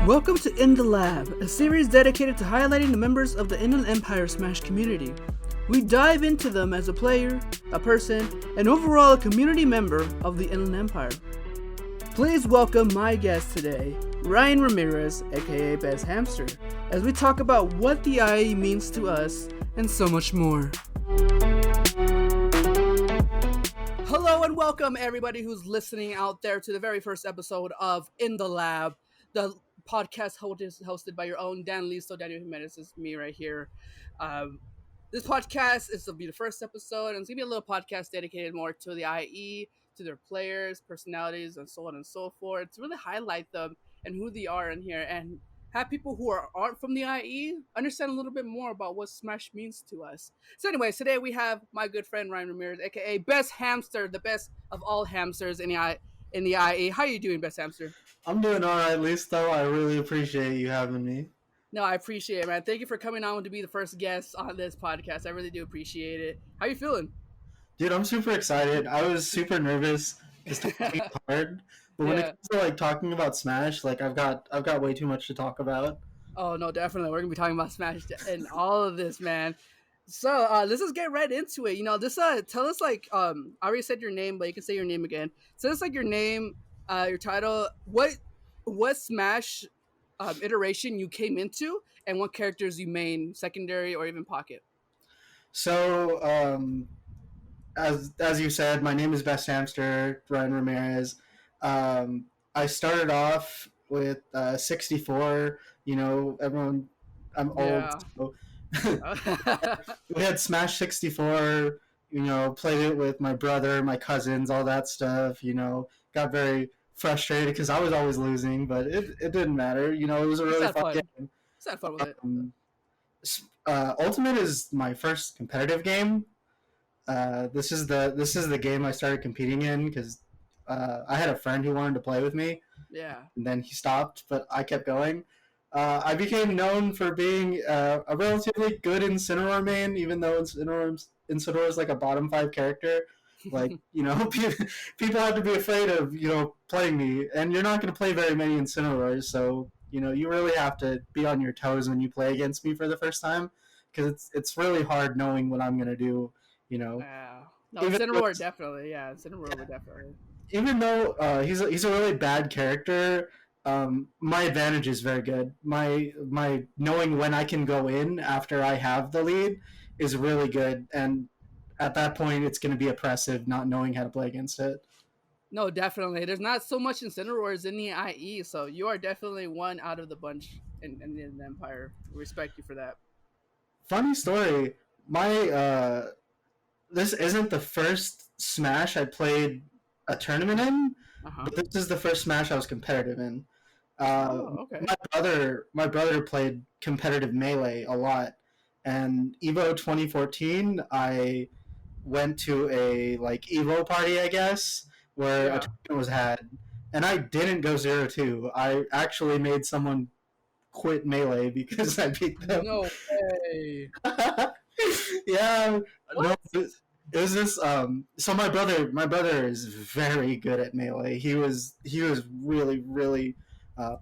Welcome to In the Lab, a series dedicated to highlighting the members of the Inland Empire Smash community. We dive into them as a player, a person, and overall a community member of the Inland Empire. Please welcome my guest today, Ryan Ramirez, aka Best Hamster, as we talk about what the IE means to us and so much more. Hello and welcome everybody who's listening out there to the very first episode of In the Lab, the podcast hosted by your own Dan Listo, Daniel Jimenez is me right here. This podcast is to be the first episode, and it's gonna be a little podcast dedicated more to the IE, to their players, personalities, and so on and so forth, to really highlight them and who they are in here, and have people who aren't from the IE understand a little bit more about what Smash means to us. So anyways, today we have my good friend Ryan Ramirez, aka Best Hamster, the best of all hamsters in the IE. How are you doing, Best Hamster? I'm doing all right, Listo. I really appreciate you having me. No, I appreciate it, man. Thank you for coming on to be the first guest on this podcast. I really do appreciate it. How you feeling? Dude, I'm super excited. I was super nervous. It's hard, but when it comes to like talking about Smash, like I've got way too much to talk about. Oh no, definitely. We're gonna be talking about Smash and all of this, man. So let's just get right into it. You know, this tell us like I already said your name, but you can say your name again. Tell us like your name, your title, what Smash iteration you came into, and what characters you main, secondary, or even pocket. So, as you said, my name is Best Hamster, Ryan Ramirez. I started off with 64. You know, everyone, I'm old. Yeah. So we had Smash 64. You know, played it with my brother, my cousins, all that stuff. You know, got very frustrated because I was always losing, but it didn't matter. You know, it was a really fun game. It's not fun with it. Ultimate is my first competitive game. This is the game I started competing in because I had a friend who wanted to play with me. Yeah. And then he stopped, but I kept going. I became known for being a relatively good Incineroar main, even though Incineroar is like a bottom 5 character. Like, you know, people have to be afraid of, you know, playing me, and you're not going to play very many Incineroars, so, you know, you really have to be on your toes when you play against me for the first time, because it's really hard knowing what I'm going to do, you know. Yeah. No, Incineroar definitely, yeah, Incineroar would definitely. Even though he's a really bad character, my advantage is very good. My knowing when I can go in after I have the lead is really good, and at that point, it's going to be oppressive not knowing how to play against it. No, definitely. There's not so much Incineroars in the IE, so you are definitely one out of the bunch in the Empire. We respect you for that. Funny story. This isn't the first Smash I played a tournament in, but this is the first Smash I was competitive in. Okay. My brother played competitive Melee a lot, and Evo 2014, I went to a like Evo party, I guess, where a tournament was had, and I didn't go 0-2. I actually made someone quit Melee because I beat them. No way. Yeah. What? No, it was this. So my brother is very good at Melee. He was really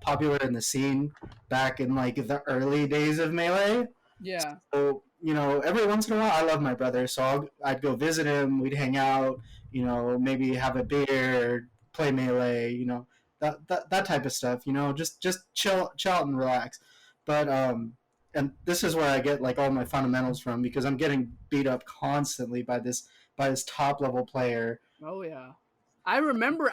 popular in the scene back in like the early days of Melee. Yeah. So, you know, every once in a while, I love my brother, so I'd go visit him. We'd hang out, you know, maybe have a beer, play Melee, you know, that type of stuff. You know, just chill out and relax. But and this is where I get like all my fundamentals from, because I'm getting beat up constantly by this top level player. Oh yeah, I remember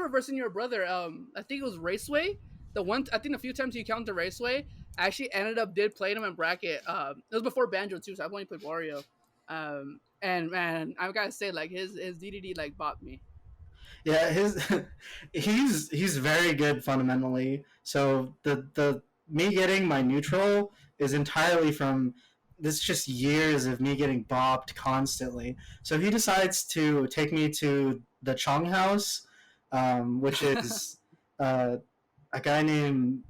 versing your brother. I think it was Raceway. I think a few times you counted Raceway. I actually did play him in bracket. It was before Banjo too, so I've only played Wario. And man, I gotta say, like his DDD like bopped me. Yeah, he's very good fundamentally. So the me getting my neutral is entirely from this, just years of me getting bopped constantly. So he decides to take me to the Chong house, which is a guy named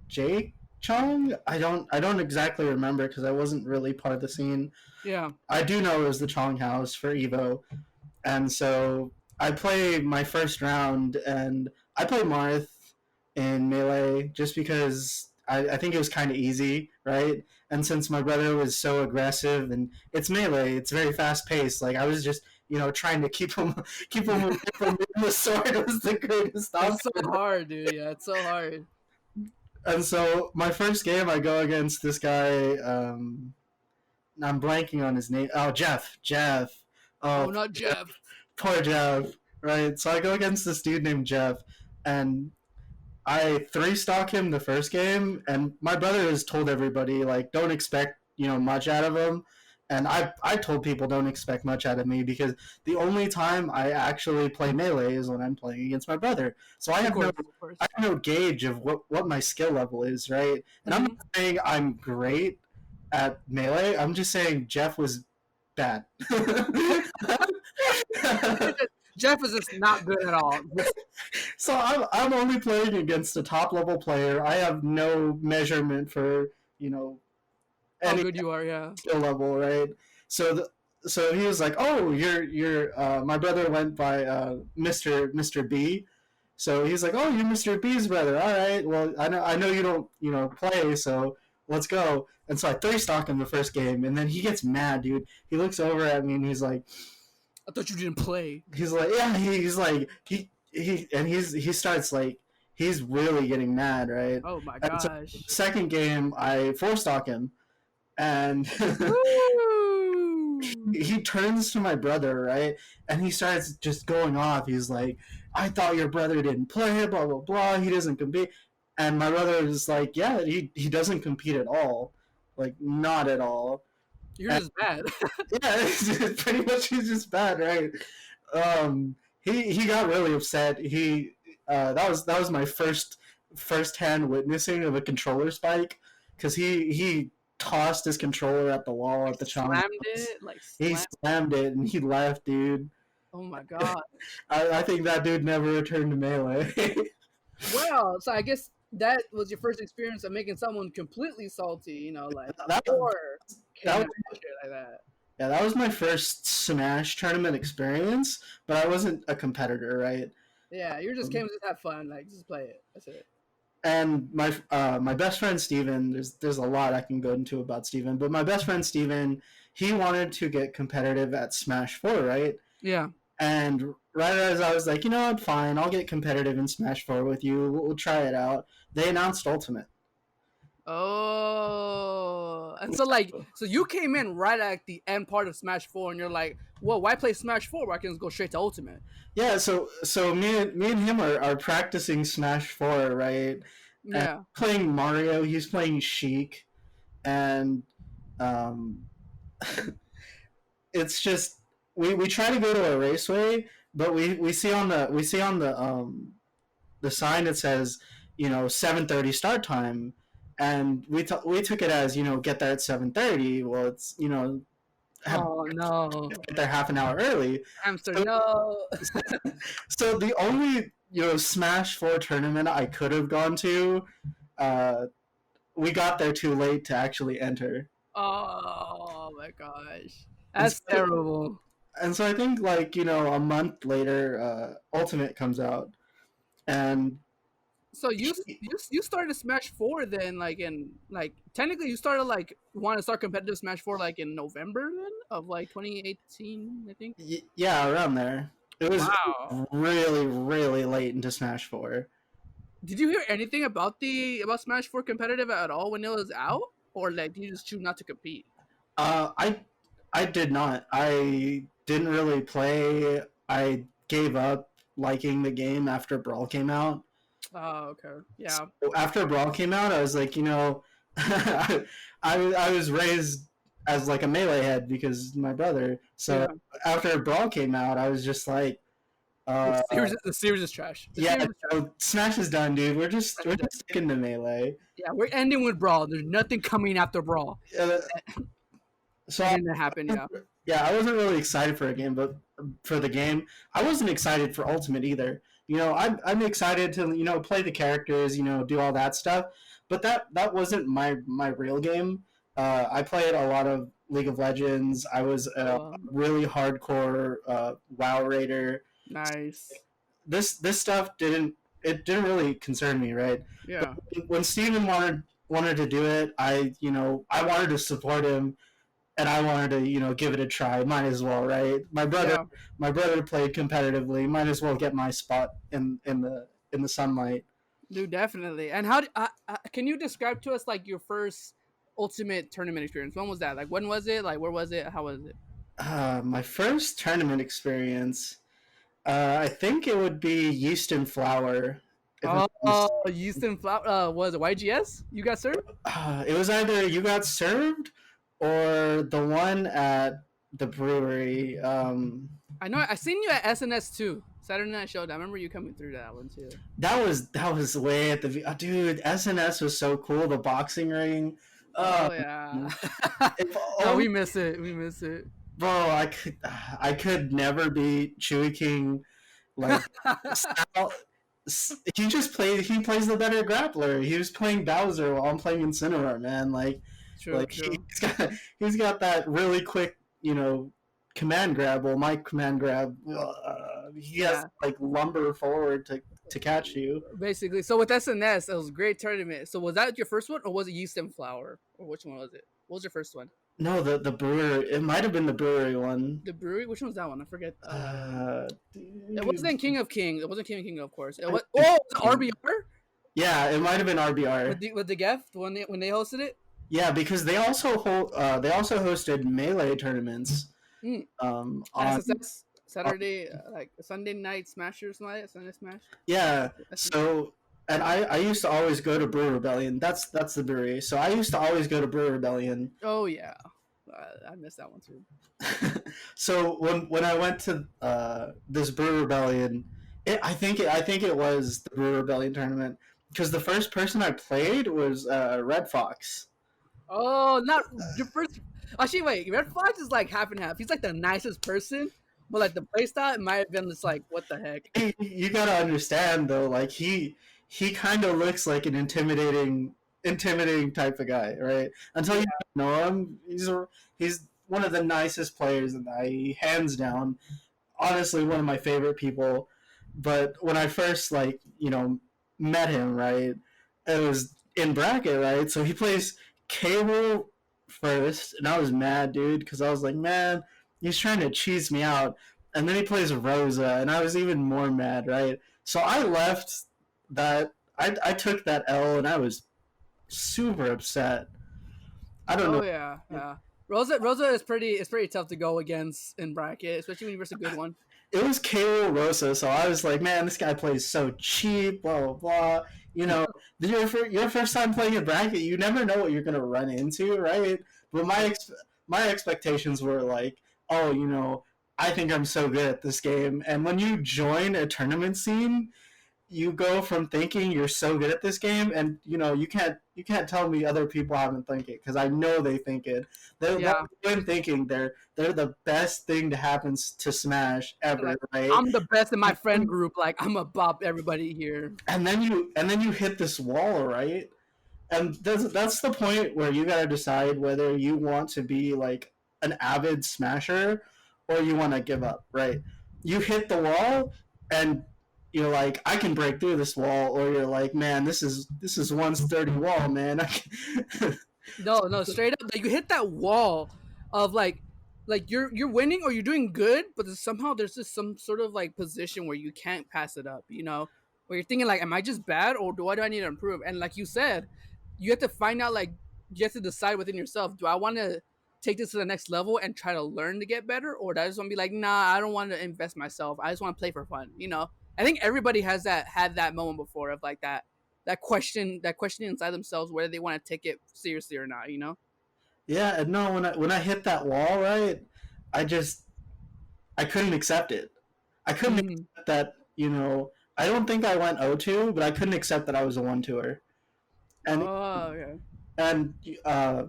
Jake Chong. I don't exactly remember because I wasn't really part of the scene. Yeah. I do know it was the Chong house for Evo, and so I play my first round, and I play Marth, in Melee just because I think it was kind of easy, right? And since my brother was so aggressive and it's Melee, it's very fast paced. Like I was just trying to keep him away from me. The sword was the greatest It's option. so hard, dude. Yeah, it's so hard. And so my first game, I go against this guy. I'm blanking on his name. Oh, Jeff. Jeff. Oh, Oh, not Jeff. poor Jeff. Right. So I go against this dude named Jeff, and I three stock him the first game, and my brother has told everybody like don't expect much out of him, and I told people don't expect much out of me because the only time I actually play Melee is when I'm playing against my brother. So I have no gauge of what my skill level is, right? And I'm not saying I'm great at Melee. I'm just saying Jeff was bad. Jeff is just not good at all. So I'm only playing against a top level player. I have no measurement for How any good you are, yeah. skill level, right? So he was like, "Oh, you're." My brother went by Mr. B. So he's like, "Oh, you're Mr. B's brother. All right. Well, I know you don't play, so let's go." And so I three stock him the first game, and then he gets mad, dude. He looks over at me and he's like, I thought you didn't play. He's like, yeah. He's like, he starts like he's really getting mad, right? Oh my And so gosh. second game, I four stock him, and he turns to my brother, right? And he starts just going off. He's like, I thought your brother didn't play, blah, blah, blah. He doesn't compete. And my brother is like, yeah, he doesn't compete at all. Like, not at all. You're just bad. Yeah, pretty much he's just bad, right? He got really upset. That was my first hand witnessing of a controller spike because he tossed his controller at the wall at the challenge. He slammed it and he left, dude. Oh my god. I think that dude never returned to Melee. Well, so I guess that was your first experience of making someone completely salty, like that or that shit like that. Yeah, that was my first Smash tournament experience, but I wasn't a competitor, right? Yeah, you just came to just have fun, like just play it. That's it. And my best friend Steven, there's a lot I can go into about Steven, but my best friend Steven, he wanted to get competitive at Smash 4, right? Yeah. And right as I was like, what, fine, I'll get competitive in Smash 4 with you. We'll try it out. They announced Ultimate. Oh, and so you came in right at the end part of Smash 4, and you're like, well, why play Smash 4 where I can just go straight to Ultimate? Yeah, so me and him are practicing Smash 4, right? Yeah. And playing Mario, he's playing Sheik, and it's just we try to go to a raceway, but we see on the sign it says 7:30 start time, and we took it as get there at 7:30. Well, it's oh no, get there half an hour early. Hamster, no. So the only Smash 4 tournament I could have gone to, we got there too late to actually enter. Oh my gosh, that's terrible. And so I think a month later, Ultimate comes out, and so you started Smash 4 then, technically you started want to start competitive Smash 4 in November then of 2018, I think. Yeah, around there. It was really, really late into Smash 4. Did you hear anything about Smash 4 competitive at all when it was out, or did you just choose not to compete? I did not. I didn't really play. I gave up liking the game after Brawl came out. Oh, okay. Yeah. So after Brawl came out, I was like, I was raised as a Melee head because my brother. So after Brawl came out, I was just like, the series is trash. Smash is done, dude. We're just sticking to Melee. Yeah, we're ending with Brawl. There's nothing coming after Brawl. So that didn't happen. Yeah. Yeah, I wasn't really excited for the game. I wasn't excited for Ultimate either. I'm excited to play the characters, do all that stuff. But that wasn't my real game. I played a lot of League of Legends. I was a really hardcore WoW raider. Nice. This stuff didn't it didn't really concern me, right? But Yeah. when Steven wanted to do it, I wanted to support him, and I wanted to give it a try. Might as well, right? Yeah. My brother played competitively. Might as well get my spot in the sunlight. Dude, definitely. And can you describe to us like your first ultimate tournament experience? When was that? Like when was it? Like where was it? How was it? My first tournament experience. I think it would be Yeast and Flour. If I'm not Oh, mis- Houston Flower. Was it YGS? You got served? it was either You Got Served or the one at the brewery. I know. I seen you at SNS too. Saturday Night Showdown. I remember you coming through that one too. That was way at the dude. SNS was so cool. The boxing ring. Oh, Oh yeah. man. If No, we only, miss it. We miss it. bro. I could never beat Chewy King. Like Sal, he plays the better grappler. He was playing Bowser while I'm playing Incineroar, man. True. Like True. he's got that really quick, command grab. Well, my command grab, he has Yeah. like lumber forward to catch you. Basically, so with SNS, it was a great tournament. So was that your first one, or was it Yeast and Flour, or which one was it? What was your first one? No, the brewery. It might have been the brewery one. The brewery. Which one was that one? I forget. It Dude. wasn't King of King. It wasn't King of King, of course. It was. Oh, the RBR Yeah, it might have been RBR. with the Gef when they hosted it. Yeah, because they also hosted melee tournaments. Mm. On SSS Saturday, like Sunday night Smashers night, Sunday Smash. Yeah. That's- So, and I used to always go to Brew Rebellion. That's the brewery. So I used to always go to Brew Rebellion. Oh yeah, I missed that one too. So when I went to this Brew Rebellion, I think it was the Brew Rebellion tournament because the first person I played was Red Fox. Oh, not your first. Actually, wait. Red Fox is like half and half. He's like the nicest person, but like the playstyle, it might have been just like, what the heck? You gotta understand though, like he kind of looks like an intimidating type of guy, right? Until you know him, he's one of the nicest players in the IE, hands down. Honestly, one of my favorite people. But when I first met him, right, it was in bracket, right? So he plays Cable first, and I was mad, dude, because I was like, man, he's trying to cheese me out. And then he plays Rosa, and I was even more mad, right? So I left that. I took that L, and I was super upset. I don't Oh know. yeah, yeah. Rosa is pretty tough to go against in bracket, especially when you versus a good one. It was Kale Rosa, so I was like, man, this guy plays so cheap, blah blah blah. You know, your first time playing a bracket, you never know what you're gonna run into, right? But my expectations were like, oh, I think I'm so good at this game, and when you join a tournament scene, you go from thinking you're so good at this game, and you can't tell me other people haven't think it because I know they think it. They're been thinking they're the best thing to happen to Smash ever, Like right? I'm the best in my friend group. Like I'm a bop everybody here. And then you hit this wall, right? And that's the point where you gotta decide whether you want to be like an avid smasher or you want to give up, right? You hit the wall and you're like, I can break through this wall, or you're like, man, this is one sturdy wall, man. No, straight up. Like you hit that wall of like you're winning or you're doing good, but somehow there's just some sort of like position where you can't pass it up. Where you're thinking like, am I just bad or what do I need to improve? And like you said, you have to find out like you have to decide within yourself. Do I want to take this to the next level and try to learn to get better, or do I just want to be like, nah, I don't want to invest myself. I just want to play for fun. I think everybody has had that moment before of like that question inside themselves whether they want to take it seriously or not. Yeah, and no, when I hit that wall, right, I just I couldn't accept it. I couldn't Mm-hmm. accept that. I don't think I went 0-2, but I couldn't accept that I was a 1-2er. And Oh yeah. And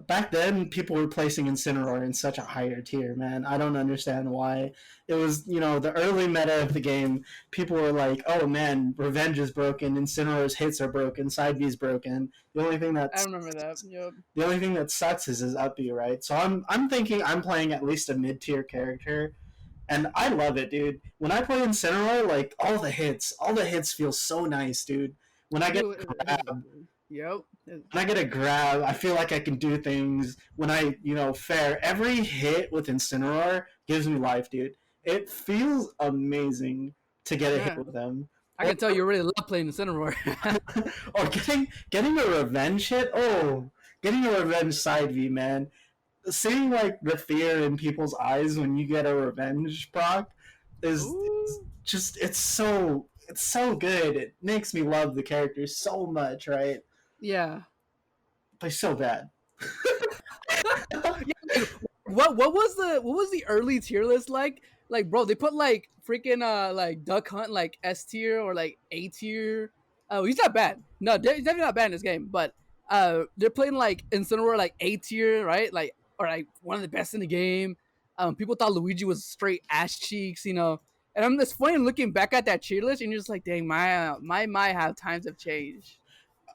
back then, people were placing Incineroar in such a higher tier, man. I don't understand why. It was, the early meta of the game. People were like, "Oh man, Revenge is broken. Incineroar's hits are broken. Side B's broken. The only thing I that's remember that. Yep. the only thing that sucks is his up B, right?" So I'm thinking I'm playing at least a mid tier character, and I love it, dude. When I play Incineroar, like all the hits feel so nice, dude. When I get Dude, a it is grab, good. Yep. when I get a grab, I feel like I can do things. When I, fair, every hit with Incineroar gives me life, dude. It feels amazing to get a hit Yeah. with them. I Or, can tell you really love playing the Cineroar. or getting a revenge hit. Oh, getting a revenge side V, man. Seeing like the fear in people's eyes when you get a revenge proc is Ooh. just it's so good. It makes me love the character so much, right? Yeah. But so bad. Yeah, like, what was the early tier list like? Like, bro, they put like freaking like Duck Hunt like S tier or like A tier. Oh, he's not bad. No, he's definitely not bad in this game. But they're playing like Incineroar like A tier, right? Like, or like one of the best in the game. People thought Luigi was straight ass cheeks, you know. And I'm just funny looking back at that tier list, and you're just like, dang, my how times have changed.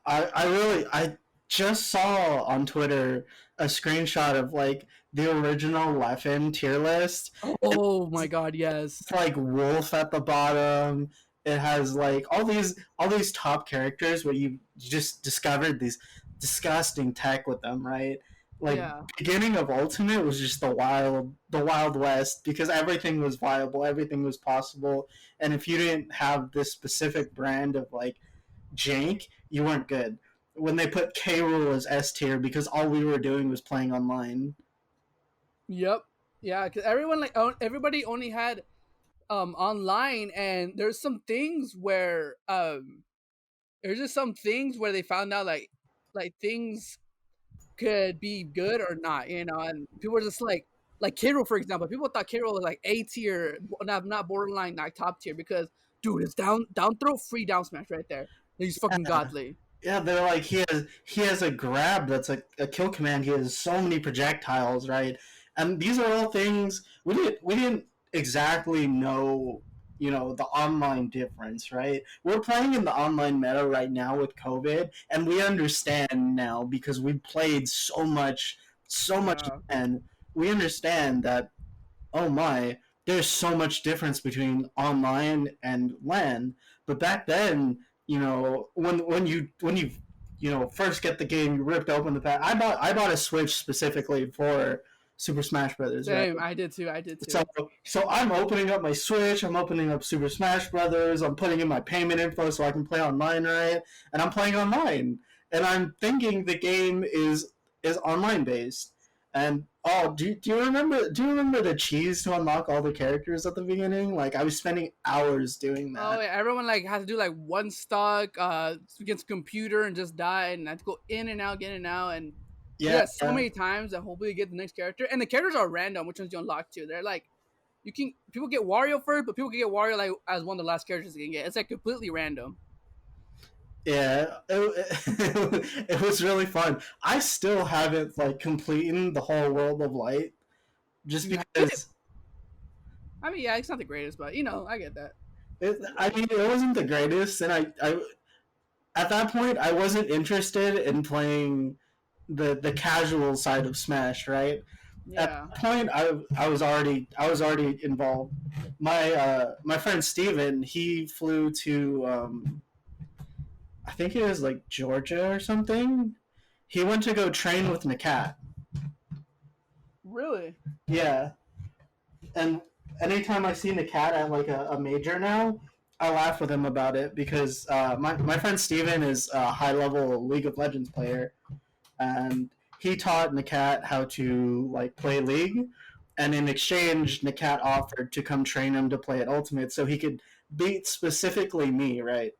I just saw on Twitter a screenshot of like the original Leffen tier list. Oh my It's god, yes. like Wolf at the bottom. It has like all these top characters where you just discovered these disgusting tech with them, right? Like Yeah. beginning of Ultimate was just the wild west because everything was viable, everything was possible, and if you didn't have this specific brand of like jank, you weren't good. When they put K. Rool as S tier because all we were doing was playing online. Yep. Yeah, because everyone like everybody only had online, and there's some things where there's just some things where they found out like things could be good or not, you know, and people were just like Kiro, for example. People thought Kiro was like A tier, not borderline like top tier because dude, it's down throw free down smash right there. He's fucking godly. Yeah, they're like he has a grab that's a kill command. He has so many projectiles, right? And these are all things we didn't exactly know, the online difference, right? We're playing in the online meta right now with COVID, and we understand now because we played so much, Yeah. and we understand that oh my, there's so much difference between online and LAN. But back then, when you first get the game, you ripped open the pack. I bought a Switch specifically for Super Smash Brothers, right? Same. I did too. I did So too. so I'm opening up my Switch. I'm opening up Super Smash Brothers. I'm putting in my payment info so I can play online, right? And I'm playing online, and I'm thinking the game is online based. And oh, do you remember the cheese to unlock all the characters at the beginning? Like I was spending hours doing Oh that. yeah, everyone like has to do like one stock against computer and just die, and I have to go in and out, get in and out, and Yeah, yeah, so yeah, many times that hopefully you get the next character. And the characters are random, which ones you unlock too. They're like you can people get Wario first, but people can get Wario like as one of the last characters they can get. It's like completely random. yeah. It was really fun. I still haven't like completed the whole World of Light just You have to. because I mean, yeah, it's not the greatest, but you know, I get that. I mean, it wasn't the greatest, and I at that point I wasn't interested in playing the casual side of Smash. Right at Yeah. that point, I was already involved. My friend Steven, he flew to I think it was like Georgia or something. He went to go train with Nakat. Really? Yeah, and anytime I see Nakat at like a major now, I laugh with him about it because my friend Steven is a high level League of Legends player, and he taught Nakat how to like play League, and in exchange, Nakat offered to come train him to play at Ultimate so he could beat specifically me. Right?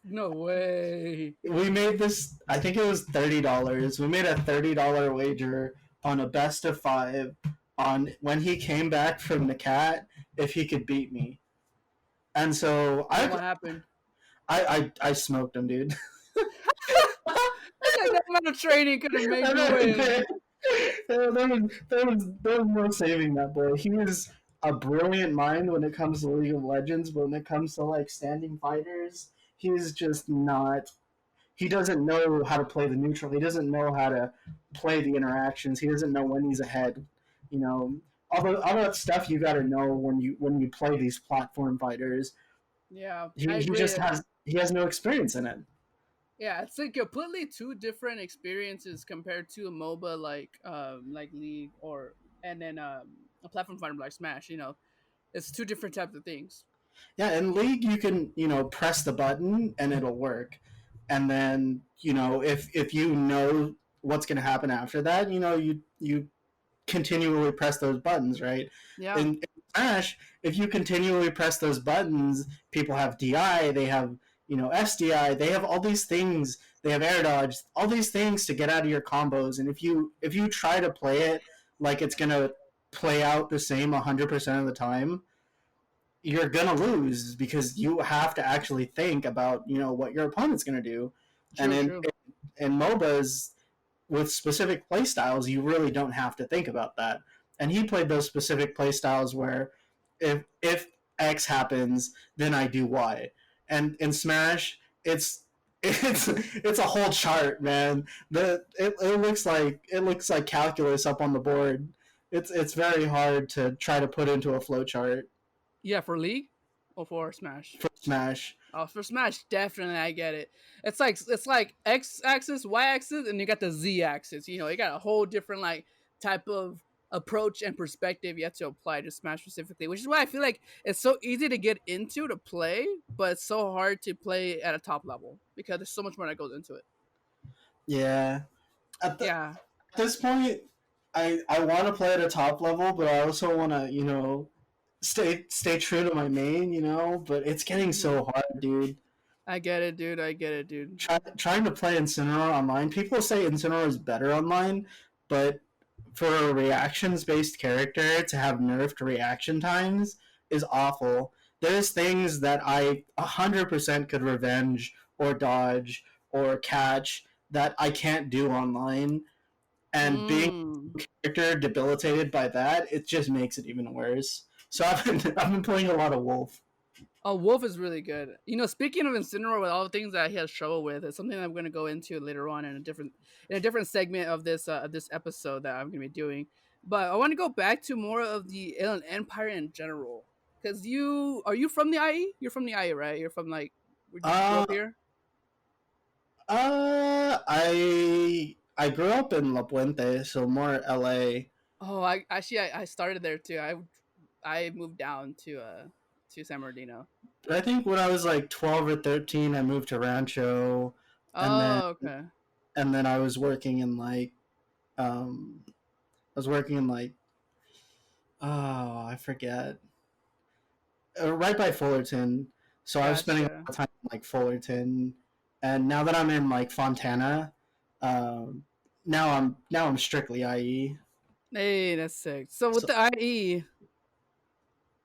No way. We made this. I think it was $30. We made a $30 wager on a best of five on when he came back from Nakat if he could beat me. And so And I what happened? I smoked him, dude. It's like that amount of training could have made you win. There was no saving that boy. He was a brilliant mind when it comes to League of Legends, but when it comes to like standing fighters, he's just not. He doesn't know how to play the neutral. He doesn't know how to play the interactions. He doesn't know when he's ahead. You know, all that stuff you got to know when you play these platform fighters. Yeah, I He agree. just has no experience in it. Yeah, it's like completely two different experiences compared to a MOBA like League or and then a platform fighter like Smash. It's two different types of things. Yeah, in League you can press the button and it'll work, and then if you know what's going to happen after that, you continually press those buttons, right? Yeah, In Smash, if you continually press those buttons, people have DI, they have SDI, they have all these things, they have air dodge, all these things to get out of your combos, and if you try to play it like it's gonna play out the same 100% of the time, you're gonna lose because you have to actually think about what your opponent's gonna do, and true, true. in MOBAs with specific playstyles, you really don't have to think about that. And he played those specific playstyles where if X happens, then I do Y. And in Smash, it's a whole chart, man. It looks like calculus up on the board. It's very hard to try to put into a flowchart Yeah, for League or for Smash. for Smash. Oh, for Smash, definitely I get it. It's like X axis, Y axis, and you got the Z axis. You got a whole different like type of approach and perspective you have to apply to Smash specifically, which is why I feel like it's so easy to get into to play, but it's so hard to play at a top level because there's so much more that goes into it. Yeah. At Yeah. this point, I want to play at a top level, but I also want to stay true to my main, But it's getting Mhm. so hard, dude. I get it, dude. I get it, dude. Trying to play Incineroar online. People say Incineroar is better online, but for a reactions based character to have nerfed reaction times is awful. There's things that I 100% could revenge or dodge or catch that I can't do online, and being Mm. a character debilitated by that, it just makes it even worse. So I've been playing a lot of Wolf. Oh, Wolf is really good. Speaking of Incineroar, with all the things that he has trouble with, it's something I'm going to go into later on in a different segment of this episode that I'm going to be doing. But I want to go back to more of the Alien Empire in general, because you from the IE? You're from the IE, right? You're from like, did you grow Uh, up here? I grew up in La Puente, so more LA. Oh, I started there too. I moved down to San Bernardino. But I think when I was like 12 or 13, I moved to Rancho, and then Oh, okay. I was working in like um I was working in like oh I forget right by Fullerton. So I was spending a lot Gotcha. of time in like Fullerton, and now that I'm in like Fontana, um, now I'm strictly IE. Hey, that's sick. So with So the IE,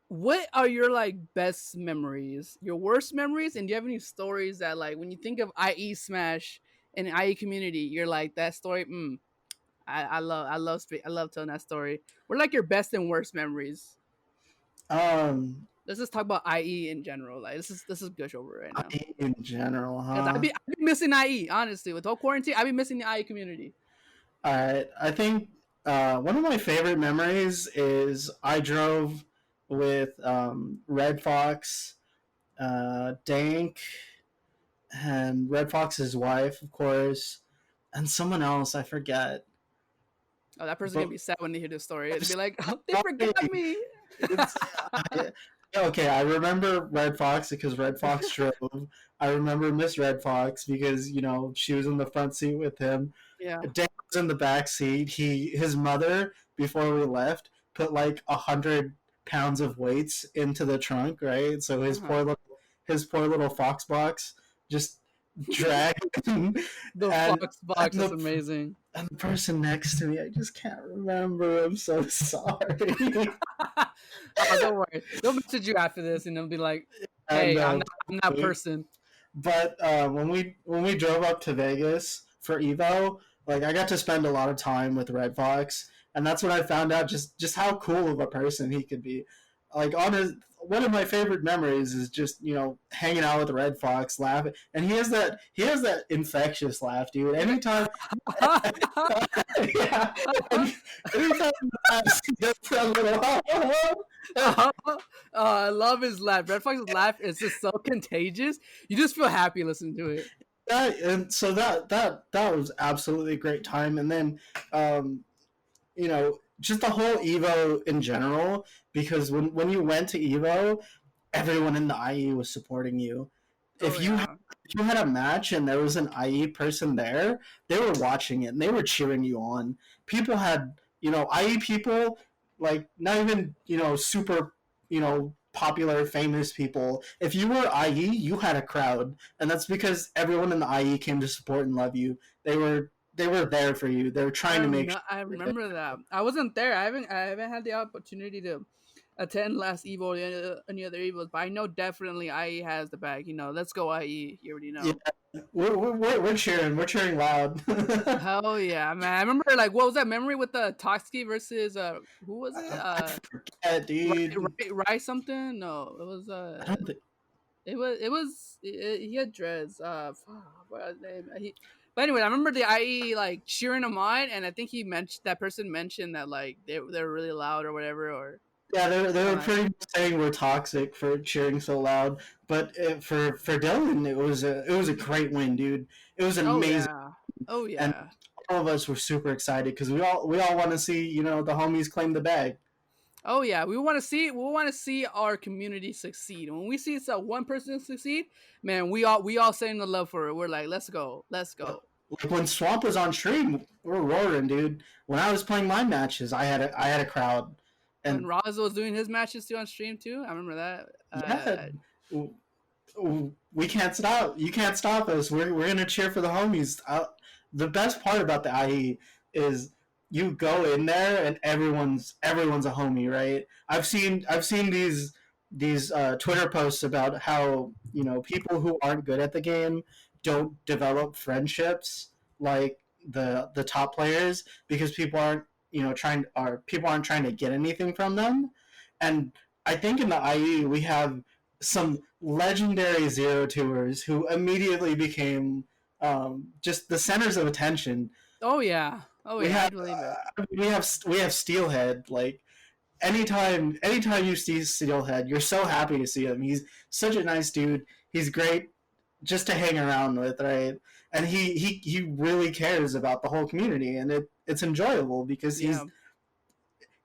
what are your like best memories, your worst memories, and do you have any stories that like when you think of IE Smash and IE community, you're like that story? I love telling that story. What are like your best and worst memories? um, Let's just talk about IE in general. Like this is gush over right now. IE in general, Because huh? I'd be missing IE, honestly. With the whole quarantine, I'd be missing the IE community. All right, I think one of my favorite memories is I drove with Red Fox, Dank, and Red Fox's wife, of course, and someone else I forget. Oh, that person's gonna But be sad when they hear this story. I'm It'd be like, oh, they forgot sorry. me. It's okay. I remember Red Fox because Red Fox drove. I remember Miss Red Fox because she was in the front seat with him. Yeah. Dan was in the back seat. His mother, before we left, put like 100 pounds of weights into the trunk, right? So Uh-huh. his poor little fox box just dragged, and The and Fox box is the amazing. and the person next to me, I just can't remember. I'm so sorry. Oh, don't worry. They'll message you after this and they'll be like, and "Hey, I'm that probably. person." But when we drove up to Vegas for Evo, like I got to spend a lot of time with Red Fox, and that's when I found out just how cool of a person he could be. Like one of my favorite memories is just hanging out with Red Fox, laughing, and he has that infectious laugh, dude. Anytime, yeah, anytime he laughs, he does that little. I love his laugh. Red Fox's laugh is just so contagious. You just feel happy listening to it. And so that was absolutely a great time. And then, just the whole Evo in general, because when you went to Evo, everyone in the IE was supporting you. Oh yeah. If you had a match and there was an IE person there, they were watching it and they were cheering you on. People had, IE people, like not even, super, popular famous people. If you were IE, you had a crowd, and that's because everyone in the IE came to support and love you. They were there for you. They were trying to make I sure. remember that. I wasn't there. I haven't had the opportunity to attend last Evo or any other Evos, but I know definitely IE has the bag. Let's go IE. You already Yeah, know. we're cheering. We're cheering loud. Hell yeah, man! I remember like what was that memory with the Toxky versus who was it? I forget, dude. Rai something? No, it was I don't think. he had dreads. What was his name? But anyway, I remember the IE like cheering him on, and I think that person mentioned that like they're really loud or whatever, or Yeah, they were like pretty much saying we're toxic for cheering so loud. But for Dylan, it was a great win, dude. It was oh amazing, yeah, oh and yeah. all of us were super excited because we all want to see the homies claim the bag. Oh yeah, we want to see our community succeed. When we see one person succeed, man, we all send the love for it. We're like, let's go, let's go. Like when Swamp was on stream, we're roaring, dude. When I was playing my matches, I had a crowd, When and Roz was doing his matches too on stream too, I remember that. yeah, we can't stop. You can't stop us. We're gonna cheer for the homies. The best part about the IE is you go in there and everyone's a homie, right? I've seen these Twitter posts about how people who aren't good at the game don't develop friendships like the top players because people aren't trying to get anything from them, and I think in the IE we have some legendary zero tours who immediately became just the centers of attention. Oh yeah, oh We yeah, I have believe it. we have Steelhead. Like anytime you see Steelhead, you're so happy to see him. He's such a nice dude. He's great just to hang around with, right? And he really cares about the whole community, and it's enjoyable because Yeah,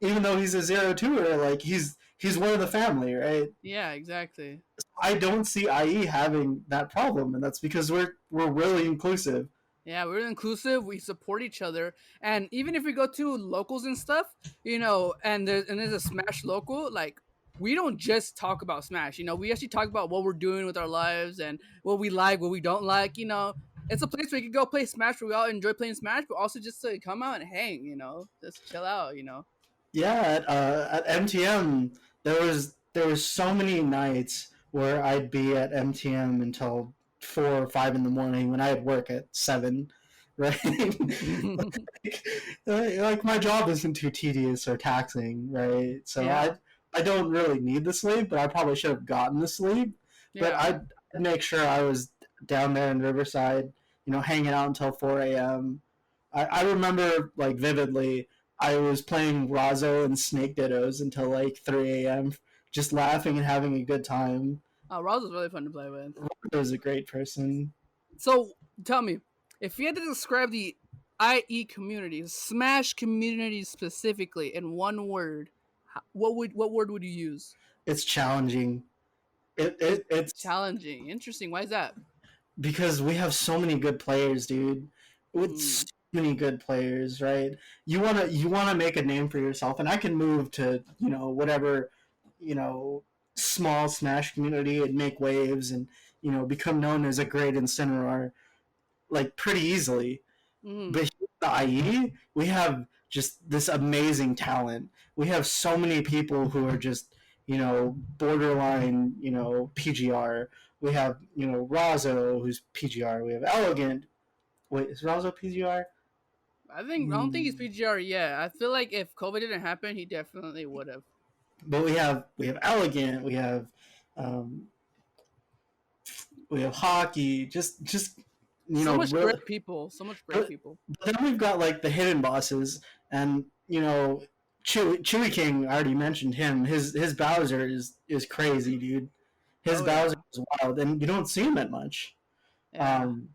even though he's a zero tour, like he's one of the family, right? yeah, exactly. I don't see IE having that problem, and that's because we're really inclusive. Yeah, we're inclusive. We support each other, and even if we go to locals and stuff, and there's a Smash local, like we don't just talk about Smash. We actually talk about what we're doing with our lives and what we like, what we don't like. It's a place where you can go play Smash, where we all enjoy playing Smash, but also just to come out and hang. Just chill out. Yeah, at MTM there was so many nights where I'd be at MTM until 4 or 5 in the morning when I had work at 7, right? like my job isn't too tedious or taxing, right? So Yeah, I don't really need the sleep, but I probably should have gotten the sleep. But yeah. I'd make sure I was down there in Riverside, hanging out until 4 a.m. I remember like vividly. I was playing Razo and Snake Dittos until like 3 a.m. just laughing and having a good time. Rouse is really fun to play with. Razo was a great person. So tell me, if you had to describe the IE community, Smash community specifically, in one word, what word would you use? It's challenging. It's Challenging. Interesting. Why is that? because we have so many good players, dude. With Mm. so many good players, right? You wanna make a name for yourself, and I can move to whatever you know small Smash community and make waves and become known as a great incinerar like pretty easily. Mm. But here at the IE, we have just this amazing talent. We have so many people who are just, borderline, PGR. We have, Razo, who's PGR. We have Elegant. Wait, is Razo PGR? I don't think he's PGR yet. I feel like if COVID didn't happen, he definitely would have. But we have elegant, um, we have hockey, just So much really. great people. So much great But people. then we've got like the hidden bosses, and Chewy King. I already mentioned him. His Bowser is crazy, dude. His Oh Bowser yeah. is wild, and you don't see him that much. Yeah. Um,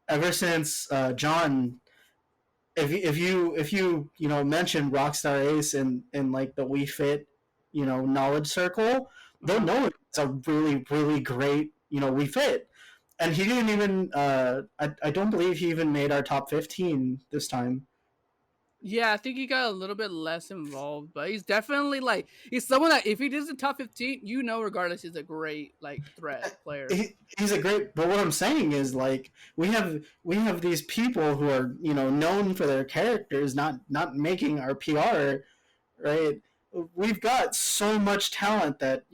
ever since John, if you mention Rockstar Ace in like the Wii Fit knowledge circle, they'll Uh-huh. know it's a really really great Wii Fit. And he didn't even. I don't believe he even made our top 15 this time. Yeah, I think he got a little bit less involved, but he's definitely like he's someone that if he does the top 15, regardless, he's a great like threat player. He's a great. But what I'm saying is like we have these people who are known for their characters, not making our PR, right? We've got so much talent that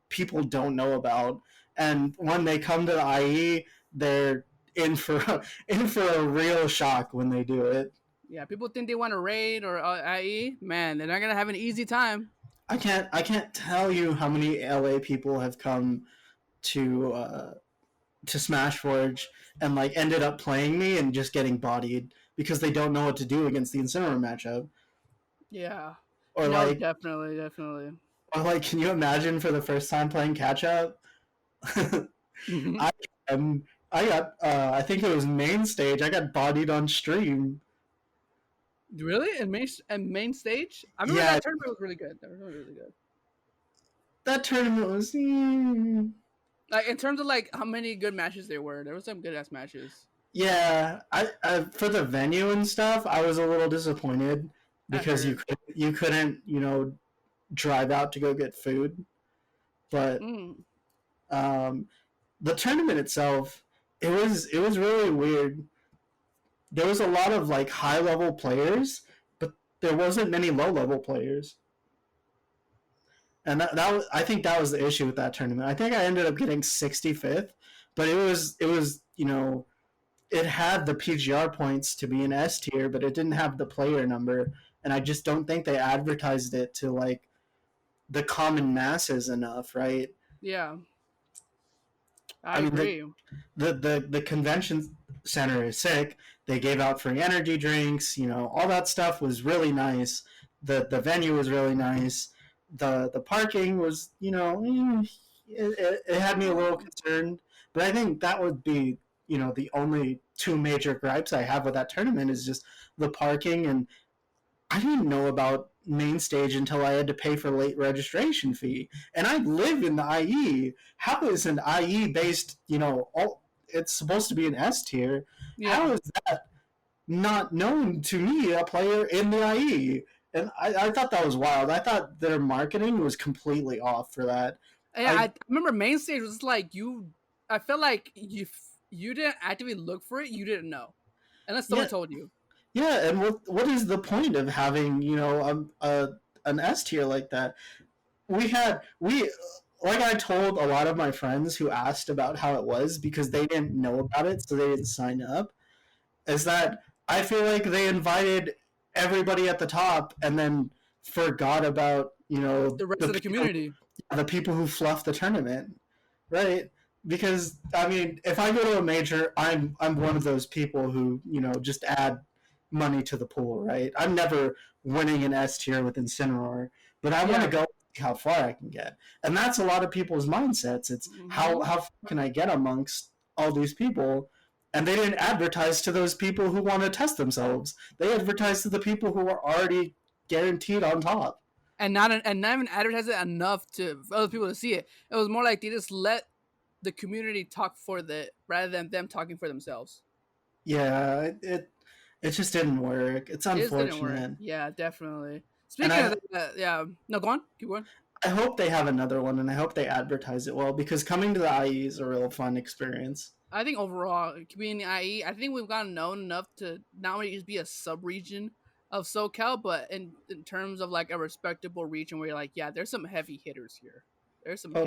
people don't know about, and when they come to the IE, they're in for in for a real shock when they do it. Yeah, people think they want to raid or IE. Man, they're not gonna have an easy time. I can't tell you how many LA people have come to to Smashforge and like ended up playing me and just getting bodied because they don't know what to do against the Incineroar matchup. Yeah. Or No, like definitely, definitely. can you imagine for the first time playing catch up? I um I got I think it was main stage. I got bodied on stream. Really? And main stage? I remember Yeah, that tournament was really good. That was really, really good. that tournament was. Like in terms of like how many good matches there were some good ass matches. Yeah, I for the venue and stuff, I was a little disappointed I because heard. you couldn't drive out to go get food, but Mm. um, the tournament itself, it was really weird. There was a lot of like high level players, but there wasn't many low level players, and that was, I think that was the issue with that tournament. I think I ended up getting 65th, but it was it had the PGR points to be an S tier, but it didn't have the player number, and I just don't think they advertised it to like the common masses enough, right? Yeah, I I mean, agree. the convention center is sick. They gave out free energy drinks. All that stuff was really nice. The venue was really nice. The parking was it had me a little concerned, but I think that would be the only two major gripes I have with that tournament is just the parking. And I didn't know about main stage until I had to pay for late registration fee. And I live in the IE. How is an IE based, it's supposed to be an S tier. Yeah, How is that not known to me, a player in the IE? And I thought that was wild. I thought their marketing was completely off for that. yeah. I I remember main stage was like you. I felt like you didn't actively look for it. You didn't know, unless someone yeah, told you. yeah. And what is the point of having an S tier like that? We like I told a lot of my friends who asked about how it was because they didn't know about it, so they didn't sign up. Is that I feel like they invited everybody at the top and then forgot about The rest of the community. the people who fluff the tournament, right? Because I mean, if I go to a major, I'm one of those people who just add money to the pool, right? I'm never winning an S tier with Incineroar, but I want to Yeah. go how far I can get, and that's a lot of people's mindsets. It's Hmm. how far can I get amongst all these people, and they didn't advertise to those people who want to test themselves. They advertised to the people who are already guaranteed on top. And not even advertise it enough for other people to see it. It was more like they just let the community talk for the rather than them talking for themselves. Yeah, it just didn't work. It's It just didn't work. unfortunate, Yeah, definitely. and Speaking of that, yeah. No, go on. Keep going. I hope they have another one, and I hope they advertise it well because coming to the IE is a real fun experience. I think overall, being the IE, I think we've gotten known enough to not only just be a sub region of SoCal, but in terms of like a respectable region where you're like, yeah, there's some heavy hitters here. There's some Oh,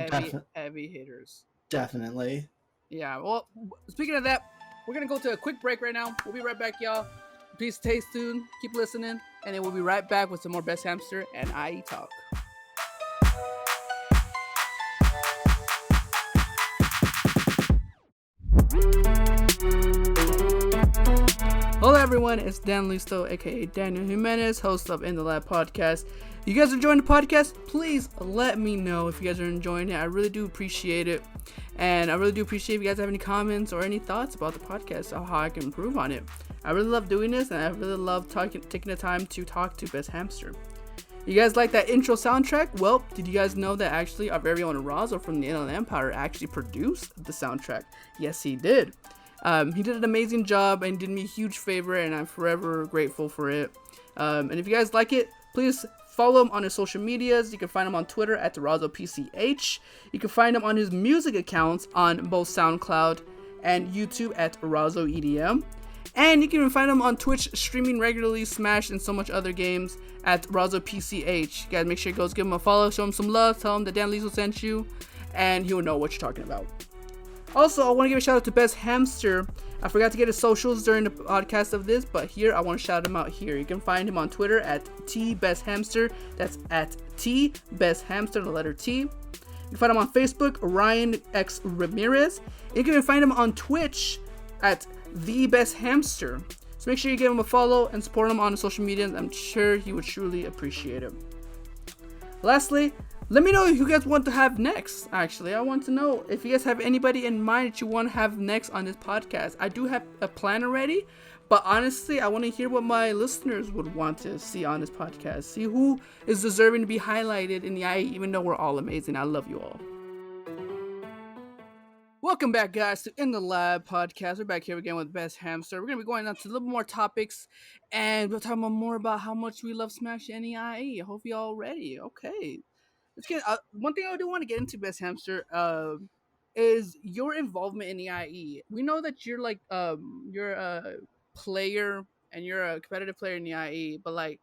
heavy hitters. definitely. Yeah. Well, speaking of that, we're gonna go to a quick break right now. We'll be right back, y'all. Please stay tuned, keep listening, and then we'll be right back with some more Best Hamster and IE talk. everyone? It's Dan Listo, aka Daniel Jimenez, host of In the Lab podcast. You guys are enjoying the podcast? Please let me know if you guys are enjoying it. I really do appreciate it. And I really do appreciate if you guys have any comments or any thoughts about the podcast or how I can improve on it. I really love doing this, and I really love taking the time to talk to Best Hamster. You guys like that intro soundtrack? Well, did you guys know that actually our very own Razo from the Inland Empire actually produced the soundtrack? Yes, he did. He did an amazing job and did me a huge favor, and I'm forever grateful for it. And if you guys like it, please follow him on his social medias. You can find him on Twitter at RazoPCH. You can find him on his music accounts on both SoundCloud and YouTube at RazoEDM. And you can even find him on Twitch streaming regularly Smash and so much other games at RazoPCH. You guys make sure you go give him a follow, show him some love, tell him that Dan Liesel sent you, and he will know what you're talking about. Also, I want to give a shout out to Best Hamster. I forgot to get his socials during the podcast of this, but here I want to shout him out here. You can find him on Twitter at TBestHamster. That's at TBestHamster, the letter T. You can find him on Facebook, Ryan X Ramirez. You can even find him on Twitch at The Best Hamster. So make sure you give him a follow and support him on the social media. I'm sure he would truly appreciate it. Lastly, let me know who you guys want to have next. Actually, I want to know if you guys have anybody in mind that you want to have next on this podcast. I do have a plan already, but honestly, I want to hear what my listeners would want to see on this podcast. See who is deserving to be highlighted in the IE, even though we're all amazing. I love you all. Welcome back, guys, to In the Lab podcast. We're back here again with Best Hamster. We're going to be going on to a little more topics, and we're talking more about how much we love Smash and the IE. I hope you all ready. Okay. Let's get one thing I do want to get into, Best Hamster, is your involvement in the IE. We know that you're like you're a player and you're a competitive player in the IE, but like,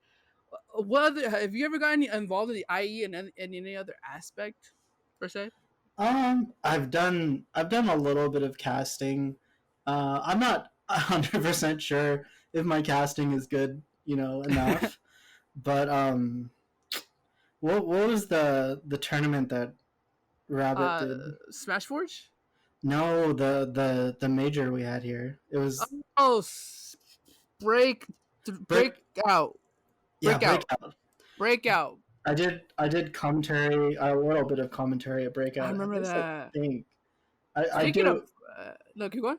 what other, have you ever gotten involved in the IE in any other aspect per se? I've done a little bit of casting. I'm not 100% sure if my casting is good, enough. But what was the tournament that Rabbit did? Smash Forge. No, the major we had here. It was Oh, break out, yeah, breakout. Breakout. I did commentary, a little bit of commentary at Breakout. I remember that. I think I Speaking do. of, no, keep going.